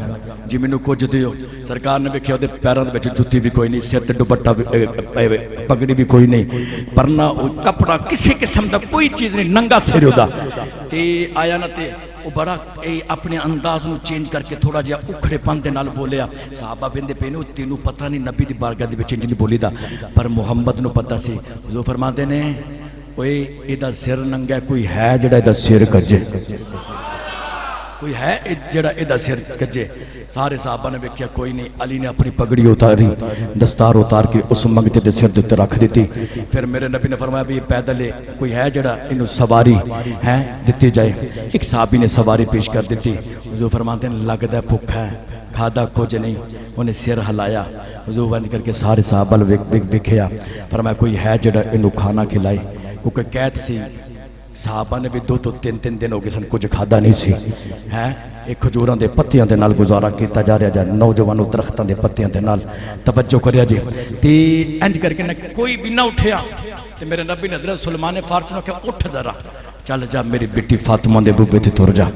جی میں نو کچھ دیو سرکار نے ویکھیا دے پیراں دے وچ جُتی بھی کوئی نہیں سر تے دوپٹہ پگڑی بھی کوئی نہیں پرنا کپڑا کسی قسم دا کوئی چیز نہیں ننگا سر ہودا تے آیا نا تے وہ بڑا اپنے انداز نو چینج کر کے تھوڑا جہا اکھڑے پن دے نال بولیا صحابہ بندے پے نو تینوں پتہ نہیں نبی دی بارگاہ دے وچ نہیں بولی دا پر محمد نو پتہ سی حضور فرماندے نے اوئے ایدا سر ننگا کوئی ہے جڑا ایدا سر کجے کوئی ہے جڑا ایدا سر کجے سارے صحابہ نے ویکھیا کوئی نہیں علی نے اپنی پگڑی اتاری دستار اتار کے اس منگتے دے سر دے رکھ دیتی پھر میرے نبی نے فرمایا بھی پیدل کوئی ہے جڑا انہوں سواری ہے دیتی جائے ایک صحابی نے سواری پیش کر دیتی حضور فرماتے ہیں لگتا ہے بھوکا ہے کھادا کچھ نہیں انہیں سر ہلایا حضور بند کر کے سارے صحابہ ویکھیا فرمایا کوئی ہے جڑا انہوں کھانا کھلائے کیونکہ قید سی صحابہ نے بھی 2 تو 3 دن ہو گئے سن کچھ کھادا نہیں سی ایک کھجوراں دے پتیاں دے نال گزارا کیتا جا رہا جا نوجوانوں درختاں دے پتیاں دے نال توجہ کریا جی تے انج کر کے کوئی بھی نہ اٹھیا تے میرے نبی نے حضرت سلیمان فارسی نے کہا اٹھ ذرا چل جا میری بیٹی فاطمہ دے بوبے تے تر جا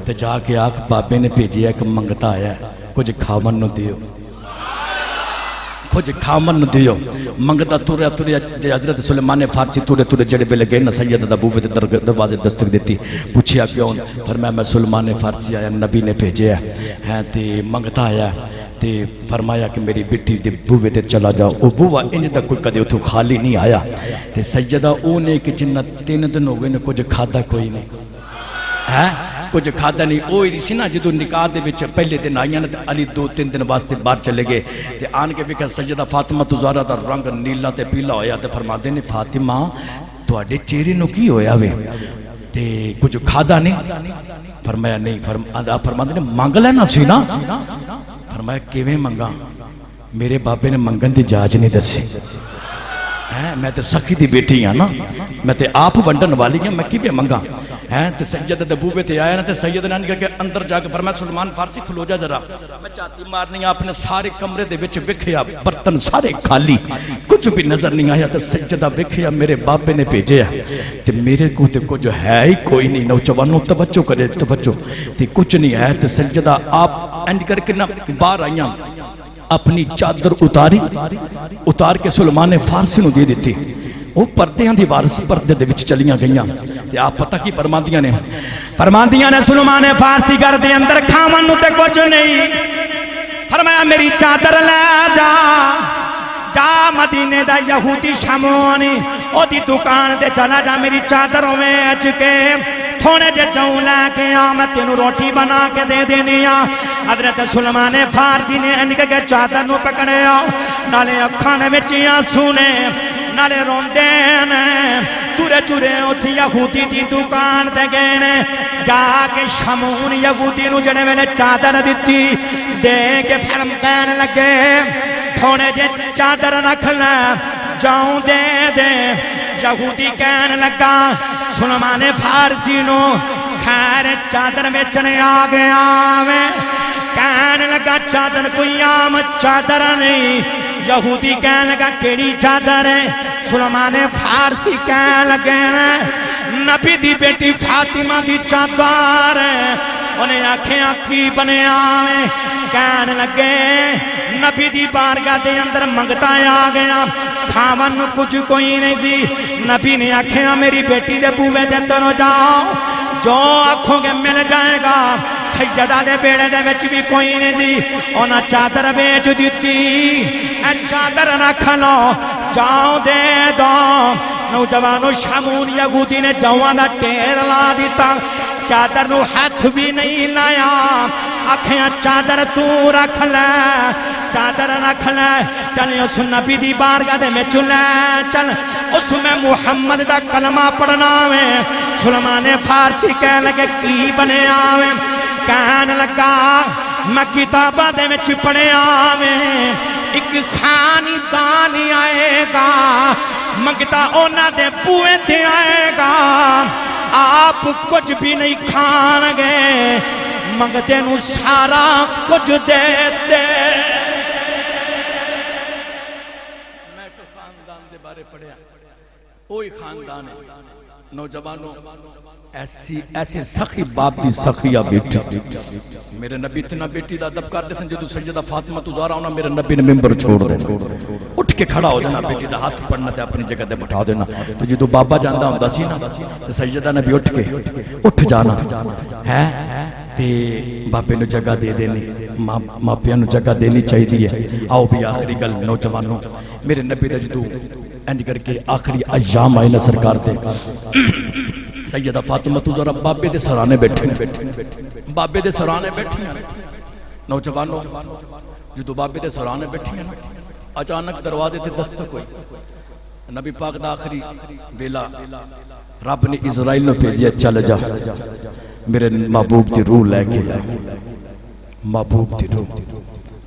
تے جا کے آکھ بابے نے بھیجیا کہ منگتا آیا ہے کچھ کھاون نو دیو کچھ کھامن دیو منگتا توریا جے حضرت سلیمان فارسی تورے جڑے بے لگے نا سید دا بوبے تے دروازے دستک دیتی پوچھیا کیوں فرمایا میں سلیمان فارسی آیا نبی نے بھیجیا ہے تے منگتا آیا تے فرمایا کہ میری بیٹی دے بوبے تے چلا جاؤ او بوبا انج تک کوئی کدے اتھوں خالی نہیں آیا تے سیدہ او نے کہ جنہ 3 دن ہو گئے نے کچھ کھادا کوئی نہیں ہے کچھ کھادا نہیں او ہی سی نا جدو نکاح دے وچ پہلے دن آئیاں تے علی 2-3 دن واسطے باہر چلے گئے تے آن کے ویکھیا سیدہ فاطمہ زہرا دا رنگ نیلا تے پیلا ہویا تے فرماندے نے فاطمہ تواڈے چہرے نو کی ہویا وے تے کچھ کھادا نہیں فرمایا نہیں فرماندے نے مانگ لینا سی نا فرمایا کیویں منگا میرے بابے نے منگن دی جاج نہیں دسی میں تے سخی دی بیٹی ہاں نا میں تے آپ ونڈن والی ہاں میں کیویں منگا تے سید دے بوبے تے آیا نا تے سید نے کہا کہ اندر جا کے فرمایا سلیمان فارسی کھلو جا ذرا میں چاتی مارنی اپنے سارے کمرے دے وچ ویکھیا برتن سارے خالی کچھ بھی نظر نہیں آیا تے سجدہ ویکھیا میرے بابے نے بھیجیا تے میرے کو تے کچھ ہے ہی کوئی نہیں نوجوانوں توجہ کرے توجہ تے کچھ نہیں ہے تے سجدہ آپ انج کر کے نا باہر آئیاں اپنی چادر اتار کے سلیمان فارسی نو دے دیتی وہ پردیاں دی وارث پردے دے وچ چلیاں گئیاں تے آپ پتہ کی فرماندیاں نے سلمان فارسی گھر دے اندر کھاون نوں تے کچھ نہیں فرمایا میری چادر لے جا مدینے دا یہودی شمونی او دی دکان تے چلا جا میری چادر ویچ کے تھوڑے جے چاؤں لے کے میں تینوں روٹی بنا کے دے دینی حضرت سلمان فارسی نے انکہ کے چادر نو پکڑے نالے اکھانے وچیاں سونے نالے روندے نے تورے چورے اتھی یہودی دی دکان تے گئے جا کے شمون یہودی نو جڑے میں نے چادر دیتی دے کے فرم کہنے لگے تھوڑے جے چادر رکھ لے جاؤں دے دے یہودی کہنے لگا سلمان فارسی نو خیر چادر بیچنے آ گیا میں کہنے لگا چادر کوئی عام چادر نہیں یہودی کہنے لگا کیڑی چادر ہے سلمان فارسی کہنے لگے نبی دی بیٹی فاطمہ دی چادر ہے انہیں آنکھیں آنکھی بنے آویں کہنے لگے نبی دی بارگاہ دے اندر منگتا آ گیا کھاون کچھ کوئی نہیں سی نبی نے آنکھیں میری بیٹی دے بوے دے تنو جاؤ جو آنکھوں کے مل جائے گا سیدہ دے بیڑے دے وچ بھی کوئی نہیں سی انہاں چادر بیچ دیتی اے چادر رکھ لو جاؤ دے دو نوجوانو شمون یہودی نے جوان دا ٹیر لا دیتا چادر نو ہاتھ بھی نہیں لایا آنکھیں چادر تو رکھ لے چادر رکھ لے چل اس نبی دی بارگاہ دے میں چلے چل اس میں محمد دا کلمہ پڑھنا میں سلمان فارسی کہنے لگے کی بنے آویں کہنے لگا میں کتابہ دے میں پڑھے آویں ایک خاندانی آئے گا منگتا اونا دے بوئے تھے آئے گا آپ کچھ بھی نہیں کھان گے منگتے نو سارا کچھ دیتے میں تو خاندان دے بارے پڑھیا اوہی خاندان ہے نوجوانوں ایسے سخی باپ دی سخیہ بیٹی میرے نبی اتنا بیٹی دا ادب کرتے سن جدو سیدہ فاطمہ تزارہ ہونا میرے نبی نے ممبر چھوڑ دینا اٹھ کے کھڑا ہو جانا بیٹی دا ہاتھ پڑھنا تے اپنی جگہ دے بٹھا دینا تو جدو بابا جاندہ ہوں دا سی نا تو سیدہ نبی اٹھ جانا ہے تے بابے نو جگہ دے دینی ماں پیاں نو جگہ دینی چاہی دیئے آؤ بھی آخری گل نوجوانوں میرے نبی دا جدو اینڈ کر کے آخری ایام آئے نا سرکار دے سیدہ فاطمہ تزارہ بابے دے سرانے بیٹھے بابے دے سرانے بیٹھے نوجوانوں جدو بابے دے سرانے بیٹھے اچانک دروازے تے دستک ہوئی نبی پاک دا آخری بیلا رب نے اسرائیل نے بھیجیا چل جا میرے محبوب دی روح لے کے جا محبوب دی روح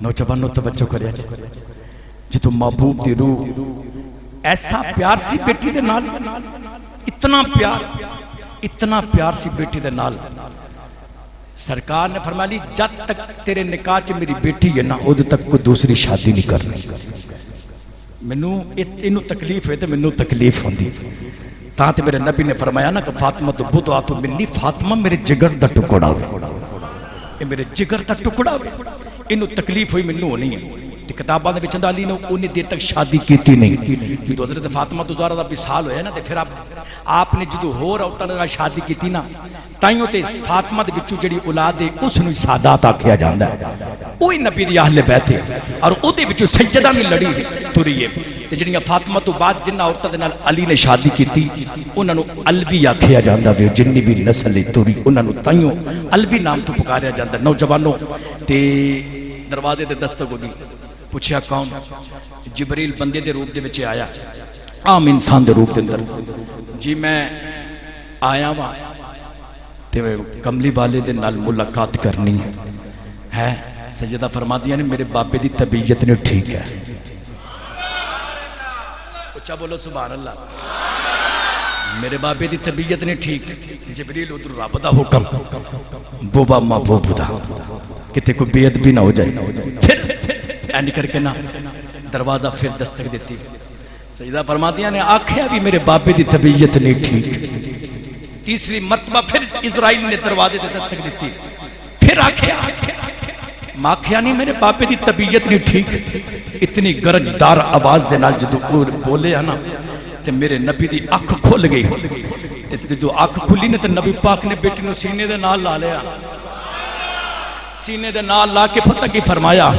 نوجوانوں توجہ کریا جدو محبوب دی روح ایسا پیار سی بیٹی دے نال اتنا پیار سی بیٹی دے نال سرکار نے فرمایا لی جب تک تیرے نکاح چ میری بیٹی ہے نا ادھے تک کوئی دوسری شادی نہیں کرنی منو انو تکلیف ہے تو منو تکلیف ہوندی تاں تے میرے نبی نے فرمایا نا کہ فاطمہ تو بدعاتو منی فاطمہ میرے جگر دا ٹکڑا ہوئے یہ میرے جگر دا ٹکڑا ہوئے انو تکلیف ہوئی منو نہیں ہے کتاباں دے وچ علی نے انہیں دیر تک شادی کیتی نہیں جدو حضرت فاطمہ تزارہ دا وصال ہویا نا تے پھر آپ نے جدو ہور عورتاں نال شادی کیتی نا تائیوں تے فاطمہ دے وچوں جڑی اولاد ہے اس نوں سادات آکھیا جاندا ہے اوہی نبی دی اہل بیت ہے اور اودے وچوں سیدہ نے لڑی تری ہے تے جڑیاں فاطمہ تو بعد جنہ عورتاں دے نال علی نے شادی کیتی انہاں نوں الوی آکھیا جاندا وے جنی بھی نسل تری انہاں نوں تائیوں الوی نام تو پکاریا جاندا نوجوانوں تے دروازے تے دستک ہو گئی پوچھیا کون جبریل بندے دے روپ دے بچے آیا عام انسان دے روپ دے اندر جی میں آیا وہاں تے کملی والے دے نال ملاقات کرنی ہے سیدہ فرما دیا نے میرے بابے دی طبیعت نے ٹھیک ہے اچھا بولو سبحان اللہ میرے بابے دی طبیعت نے ٹھیک جبریل ادھر رب دا حکم بوبا ماں بوب دا کتے کو بے ادبی نہ ہو جائے پھر اینڈ کر کے نا دروازہ پھر دستک دیتی سیدہ فرماتیاں نے آکھیا بھی میرے بابے دی طبیعت نہیں ٹھیک تیسری مرتبہ پھر اسرائیل نے دروازے دے دستک دیتی پھر آکھیا ماکھیا نہیں میرے بابے دی طبیعت نہیں ٹھیک اتنی گرجدار آواز دے نال جدو بولے ہے نا تے میرے نبی دی اکھ کھل گئی تے جو اکھ کھلی نے تے نبی پاک نے بیٹی نو سینے دے نال لا لیا سینے دے نال لا کے پتہ کی فرمایا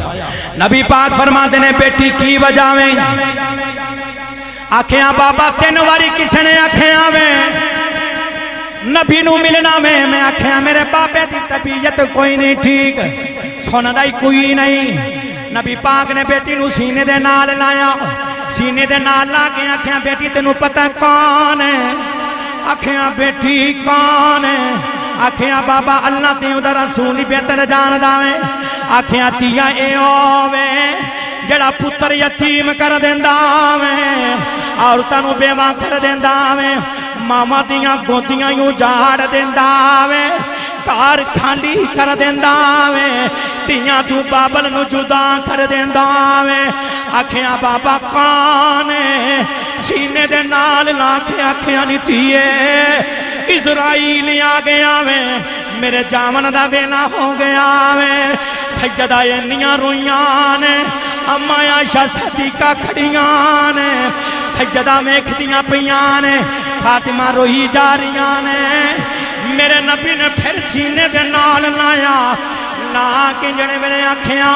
نبی پاک فرما دینے بیٹی کی وجہ میں آکھیاں بابا تین واری کس نے آکھیاں میں نبی نو ملنا میں آکھیاں میرے بابے دی طبیعت کوئی نہیں ٹھیک سونا دائی کوئی نہیں نبی پاک نے بیٹی نو سینے دے نال لایا سینے دے نال لا کے آکھیاں بیٹی تینو پتہ کون ہے آکھیاں بیٹی کون ہے آکھیاں بابا اللہ تیوں دا رسول بہتر جان داوے آکھیاں تیا اے ہووے جڑا پتر یتیم کر دیندا میں عورتاں نو بیوہ کر دیندا میں ماما دیاں گودیاں یوں جاڑ دیندا میں کار کھالی کر دیندا میں تیاں تو بابل نو جدا کر دیندا میں آکھیاں بابا کون ہے سینے دے نال لا کے آکھیاں نہیں تیے اسرائیل آ گیا میں میرے جامن دا ویلا ہو گیا میں سجدہ انیاں رویاں نے اما عائشہ صدیقہ کھڑیاں نے سجدہ میں کھدیاں پیاں نے فاطمہ روئی جا رہیاں نے میرے نبی نے پھر سینے دے نال لایا لا کے جڑے میرے آکھیاں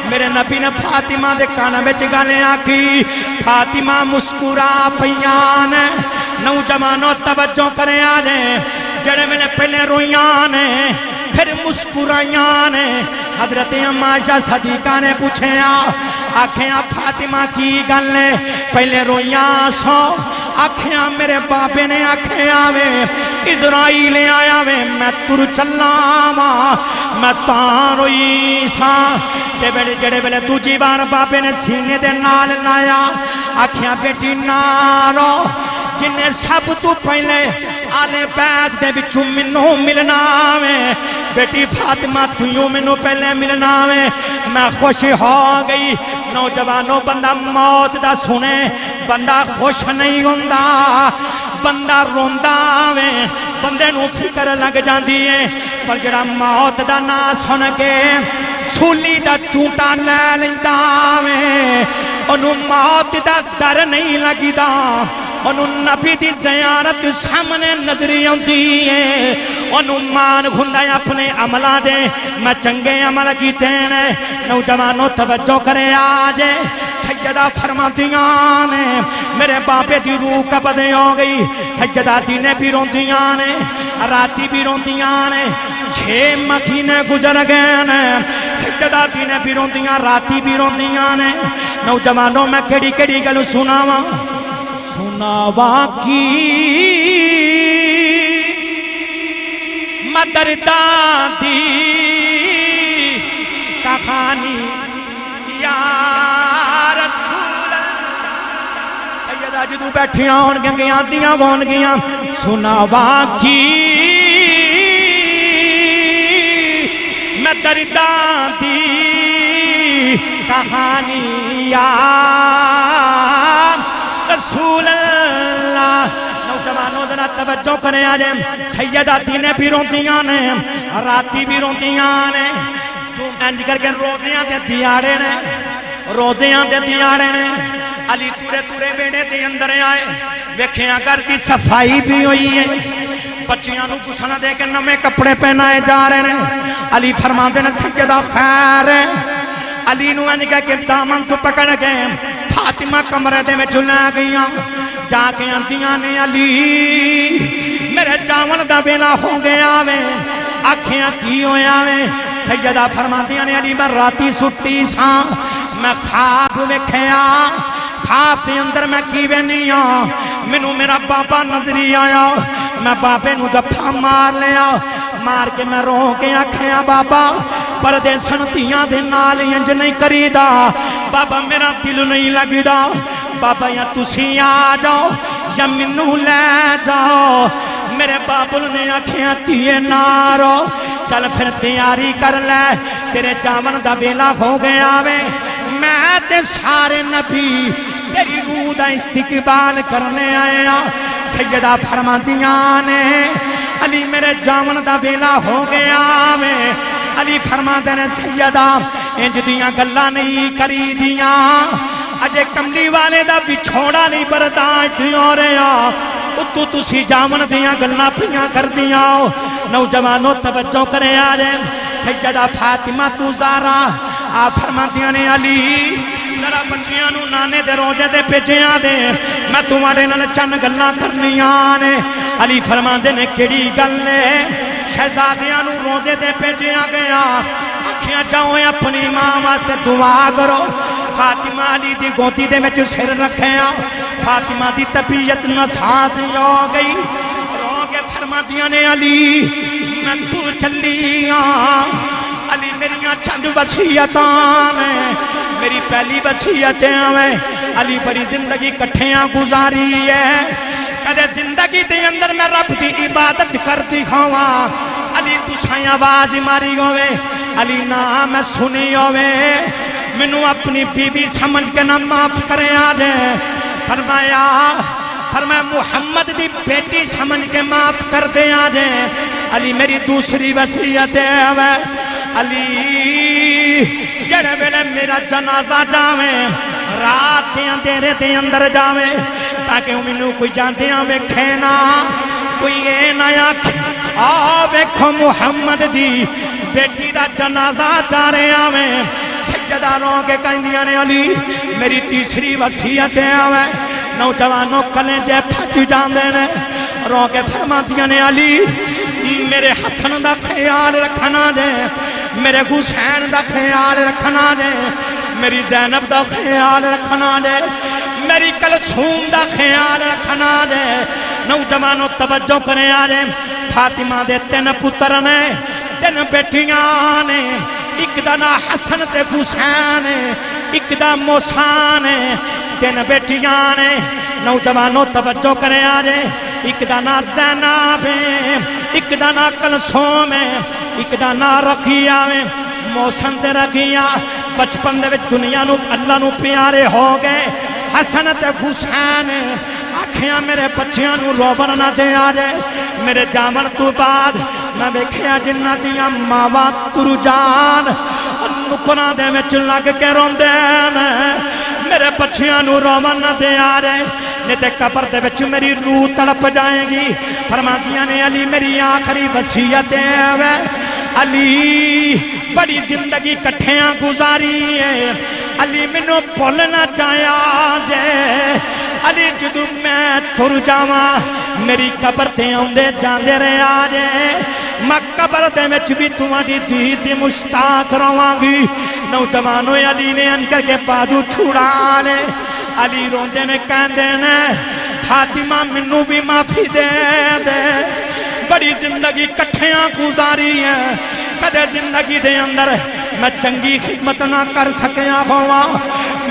میرے نبی نے فاطمہ دے کانا بچ گالے آکھی فاطمہ مسکرا پیاں نے نوجوانوں توجہ کرے آجے جڑے میں نے پہلے رویاں نے پھر مسکرائیاں نے حضرت عائشہ صدیقہ نے پوچھے آکھیاں فاطمہ کی گلے پہلے رویاں سو آکھیاں میرے بابے نے آکھیاں میں اسرائیل آیا میں تر چلا میں تاں روئی سا تے بیڑے جڑے بیلے دوجی بار بابے نے سینے دے نال لایا آکھیاں بیٹی نارو جنہیں سب تو پہلے آلے بیت دے بچوں منوں ملنا میں بیٹی فاطمہ تیوں منوں پہلے ملنا میں خوش ہو گئی نوجوانوں بندہ موت دا سنے بندہ خوش نہیں ہوندہ بندہ روندہ میں بندے نو فکر لگ جاندی ہے پر جڑا موت دا نا سن کے سولی دا چونٹا لے لیندہ میں انہوں موت دا ڈر نہیں لگی دا انہوں نبی دی زیارت سامنے نظری ہوندی ہے انہوں مان گھندہ اپنے عملہ دے میں چنگے عمل کی تینے نوجوانوں توجہ کرے آجے سجدہ فرما دیاں نے میرے باپے دی روح قبضے ہو گئی سجدہ دینے بھی رون دیاں نے راتی بھی رون دیاں نے 6 مہینے گزر گئے نے سجدہ دینے بھی رون دیاں راتی بھی رون دیاں نے نوجوانوں میں کڑی کڑی گلو سناواں سناوا کی مدردان دی کہانی یا رسول سیدہ جدو بیٹھیاں ہون گیاں دیاں ہون گیاں سناوا کی مدردان دی کہانی یا رسول اللہ نوجوانوں ذرا توجہ کریں آجے سیدہ دینے بھی روندیاں نے راتی بھی روندیاں نے جو انج کر کے روزیاں دے دیاڑے نے روزیاں دے دیاڑے نے علی تورے تورے بیڑے دے اندر آئے ویکھیاں گھر دی صفائی بھی ہوئی ہے بچیاں نو کسنا دے کے نمے کپڑے پہنائے جا رہے ہیں علی فرما دینے سیدہ خیر ہے علی نو انج کر کے دامن تو پکڑ گئے فاطمہ کمرے دے میں چلے گئیاں جا کے آندیاں نے علی میرے جاون دا بیلا ہو گیا میں آنکھیاں کی ہویا میں سیدہ فرماندیاں نے علی میں راتی سٹی سا میں خواب ویکھیا خواب دے اندر میں کی وینیاں مینوں میرا بابا نظری آیا میں بابے نو جفا مار لیا مار کے میں رو کے آکھیا بابا پردے سنتیاں دے نال انج نہیں کریدا بابا میرا دل نہیں لگدا بابا یا تسی آ جاؤ یا منو لے جاؤ میرے بابل نے آکھیاں تیے نارو چل پھر تیاری کر لے تیرے جامن دا بیلا ہو گیا میں تے سارے نبی تیری روح دا استقبال کرنے آیا سیدہ فرماندیاں نے علی میرے جامن دا بیلا ہو گیا علی فرما دینے سیدہ انج دیاں گلہ نہیں کری دیاں اجے کملی والے دا وچھوڑا نہیں برداشت ہو رہا اتو تسی جامن دیاں گلنا پیاں کر دیاں نوجوانوں توجہ کرے آجے سیدہ فاطمہ تو زہرا آپ فرماندیاں نے علی ذرا بچیاں نو نانے دے روجے دے پیجیاں دے میں تمہارے نال چند گلنا کرنیاں نے علی فرماندے نے کیڑی گل نے شہزادیاں نو روجے دے پیجیاں گیا آکھیاں جاؤ اپنی ماں واسطے دعا کرو فاطمہ علی دی گودی دے میں سر رکھے فاطمہ دی طبیعت نساز ہو گئی رو کے فرماندیاں نے علی میں تو چلی علی میریاں چند وصیتاں میں میری پہلی وصیتیں میں علی بڑی زندگی کٹھیاں گزاری ہے کدے زندگی دے اندر میں رب دی عبادت کر دکھاواں علی تسائیں آواز ماری ہوئے علی نا میں سنی ہوئے منو اپنی بیوی سمجھ کے نہ معاف کرے آجے فرمایا محمد دی بیٹی سمجھ کے معاف کر دے آجے علی میری دوسری وصیت ہے علی جڑے ویلے میرا جنازہ جاویں رات دے اندھیرے دے اندر جاویں تاکہ منو کوئی جاندیاں ویکھے نا کوئی اے نہ آکھے آ ویکھو محمد دی بیٹی دا جنازہ جا رہے آویں سجدہ رو کے کہندیاں نے علی میری تیسری وصیت ہے نوجوانوں کلیں جے پھٹ جاندے نے رو کے فرماندیاں نے علی میرے حسن دا خیال رکھنا دے میرے حسین دا خیال رکھنا دے میری زینب دا خیال رکھنا دے میری کلثوم دا خیال رکھنا دے نوجوانوں توجہ کرے آجے فاطمہ دے 3 پتر نے 3 بیٹیاں نے ایک دا نا حسن تے حسین ایک دا موسیٰ نے 3 بیٹیاں نے نوجوانوں توجہ کرے آجے ایک دا نا زینب ایک دا نا کلثوم ایک دا نا رقیہ موسن تے رقیہ بچپن دے وچ دنیا نو اللہ نو پیارے ہو گئے حسن تے حسین آکھیاں میرے بچیاں نو روبر نہ دے آجے میرے جامن تو بعد میں بیکھیا جنہ دیاں ماواں تر جان نکنا دے وچ لگ کے روندے میرے بچیاں نو روبر نہ دے آجے نہیں تے قبر دے وچ میری روح تڑپ جائے گی فرماندیاں نے علی میری آخری وصیت ہے علی بڑی زندگی کٹھیاں گزاری ہے علی منو بھولنا چاہیا جے علی جدو میں تر جاواں میری قبر تے آندے جاندے رہے آجے میں قبر دے وچ بھی تمہاری دید دی مشتاق رہواں گی نوجوانوں علی نے انکر کے بازو چھڑا لے علی روندے نے کہندے نے فاطمہ منو بھی معافی دے دے بڑی زندگی کٹھیاں گزاری ہے کدے زندگی دے اندر میں چنگی خدمت نہ کر سکیا ہوا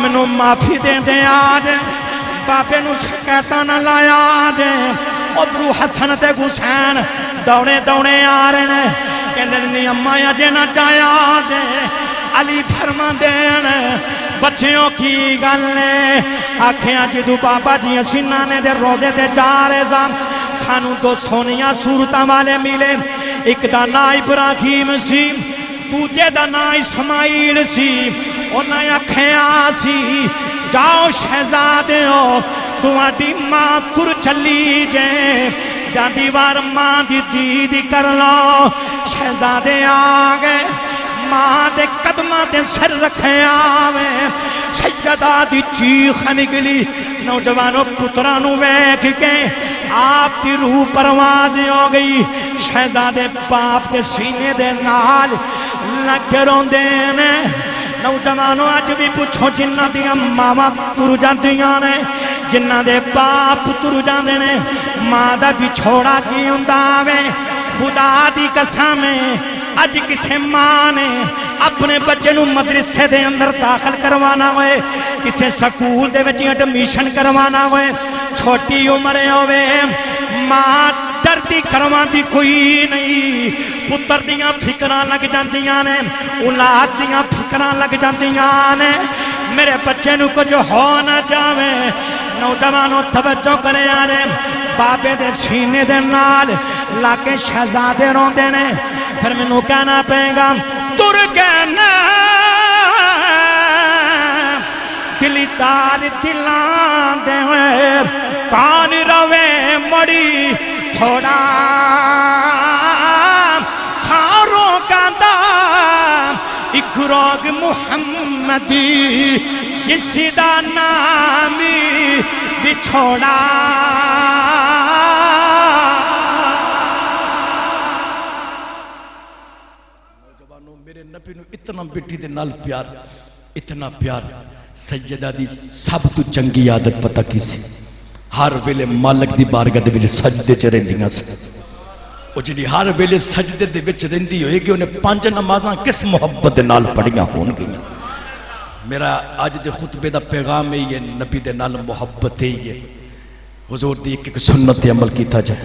منو معافی دے دے آج بابے نو شکایتاں نہ لایا آج ادھرو حسن تے حسین دوڑے دوڑے آ رہے ہیں کہندے نہیں اماں اجے نہ جایا آج علی فرما دین بچیوں کی گل نے آکھیاں جدو بابا جی اسی نانے دے روزے دے جا رہے سان سانو 2 سونیاں صورتاں والے ملے ایک دا نا ابراہیم سی دوجے دا نا اسماعیل سی انہیں آکھیاں سی جاؤ شہزادے ہو تمہاری ماں تر چلی جے جاندی وار ماں دی دیدی کر لو شہزادے آگئے ماں دے قدمہ دے سر رکھے آویں سیدہ دی چیخ نکلی نوجوانوں پترانوں ویکھ کے آپ کی روح پرواز ہو گئی شہزادے باپ دے سینے دے نال لگ روندے نے نوجوانوں آج بھی پوچھو جنہ دیاں ماما تر جاندیاں نے جنہ دے باپ تر جاندے نے ماں دا بچھوڑا کی انداوے خدا دی قسمیں آج کسے ماں نے اپنے بچے نو مدرسے دے اندر داخل کروانا ہوئے کسے سکول دے وچ ایڈمیشن کروانا ہوئے چھوٹی عمریں ہوئے ماں ڈردی کروان دی کوئی نہیں پتر دیاں فکراں لگ جاندیاں نے اولاد دیاں فکراں لگ جاندیاں نے میرے بچے نو کچھ ہو نہ جاوے نوجوانوں توجہ کرے آنے بابے دے سینے دے نال لاکے شہزادے روندے نے پھر میں نو کہنا پہنگا تر کہنا دلدار دلاں دے کان روے مڑی تھوڑا ساروں کا دا ایک روگ محمدی جس دا نامی بچھوڑا میرے نبی نو اتنا بیٹی دے نال پیار، اتنا پیار، سیدہ دی سب تو چنگی عادت پتہ کی سی، ہر ویلے مالک دی بارگاہ دے وچ سجدے چ رہندیاں سی، او جڑی ہر ویلے سجدے دے وچ رہندی ہوئے گی انہیں 5 نمازاں کس محبت دے نال پڑھیاں ہون گئیاں۔ میرا آج دے خطبے دا پیغام ہے یہ نبی دے نال محبت ہے یہ حضور دی ایک سنت تے عمل کیتا جائے،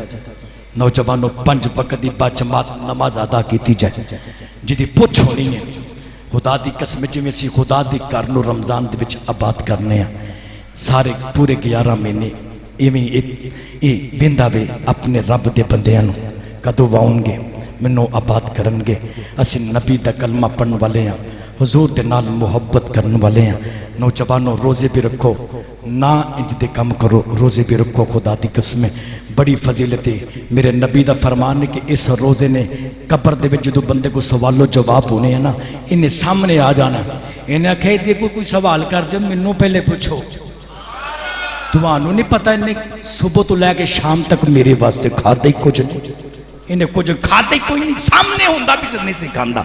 نوجوانوں 5 وقت دی باجماعت نماز ادا کیتی جائے، جدی پوچھ ہونی ہے خدا دی قسم جویں سی خدا دی گھر نو رمضان دے وچ آباد کرنے ہیں، سارے پورے 11 مہینے ایویں بندہ وے اپنے رب دے بندیاں نو کدو واؤں گے منو آباد کرن گے، اسی نبی دا کلمہ پڑھن والے ہیں، حضور دے نال محبت کرن والے ہیں۔ نوجوانوں روزے بھی رکھو، نہ انج دے کم کرو، روزے بھی رکھو، خدا دی قسم بڑی فضیلت ہے۔ میرے نبی دا فرمان ہے کہ اس روزے نے قبر دے وچ جدوں بندے کو سوال و جواب ہونے ہیں نا، انہیں سامنے آ جانا، انہیں کہے دے کوئی سوال کر دے منوں پہلے پوچھو، تمہانوں نہیں پتہ انہیں صبح تو لے کے شام تک میرے واسطے کھاتے ہی کچھ نہیں، انہیں کچھ کھاتے ہی کوئی نہیں، سامنے ہوندہ بھی نہیں سکھاندہ۔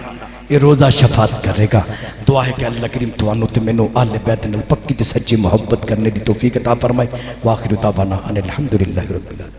یہ روزہ شفاعت کرے گا۔ دعا ہے کہ اللہ کریم توانو تے منو اہل بیت نال پکی تے سچی محبت کرنے دی توفیق عطا فرمائے۔ وآخر دعوانا ان الحمدللہ رب العالمین۔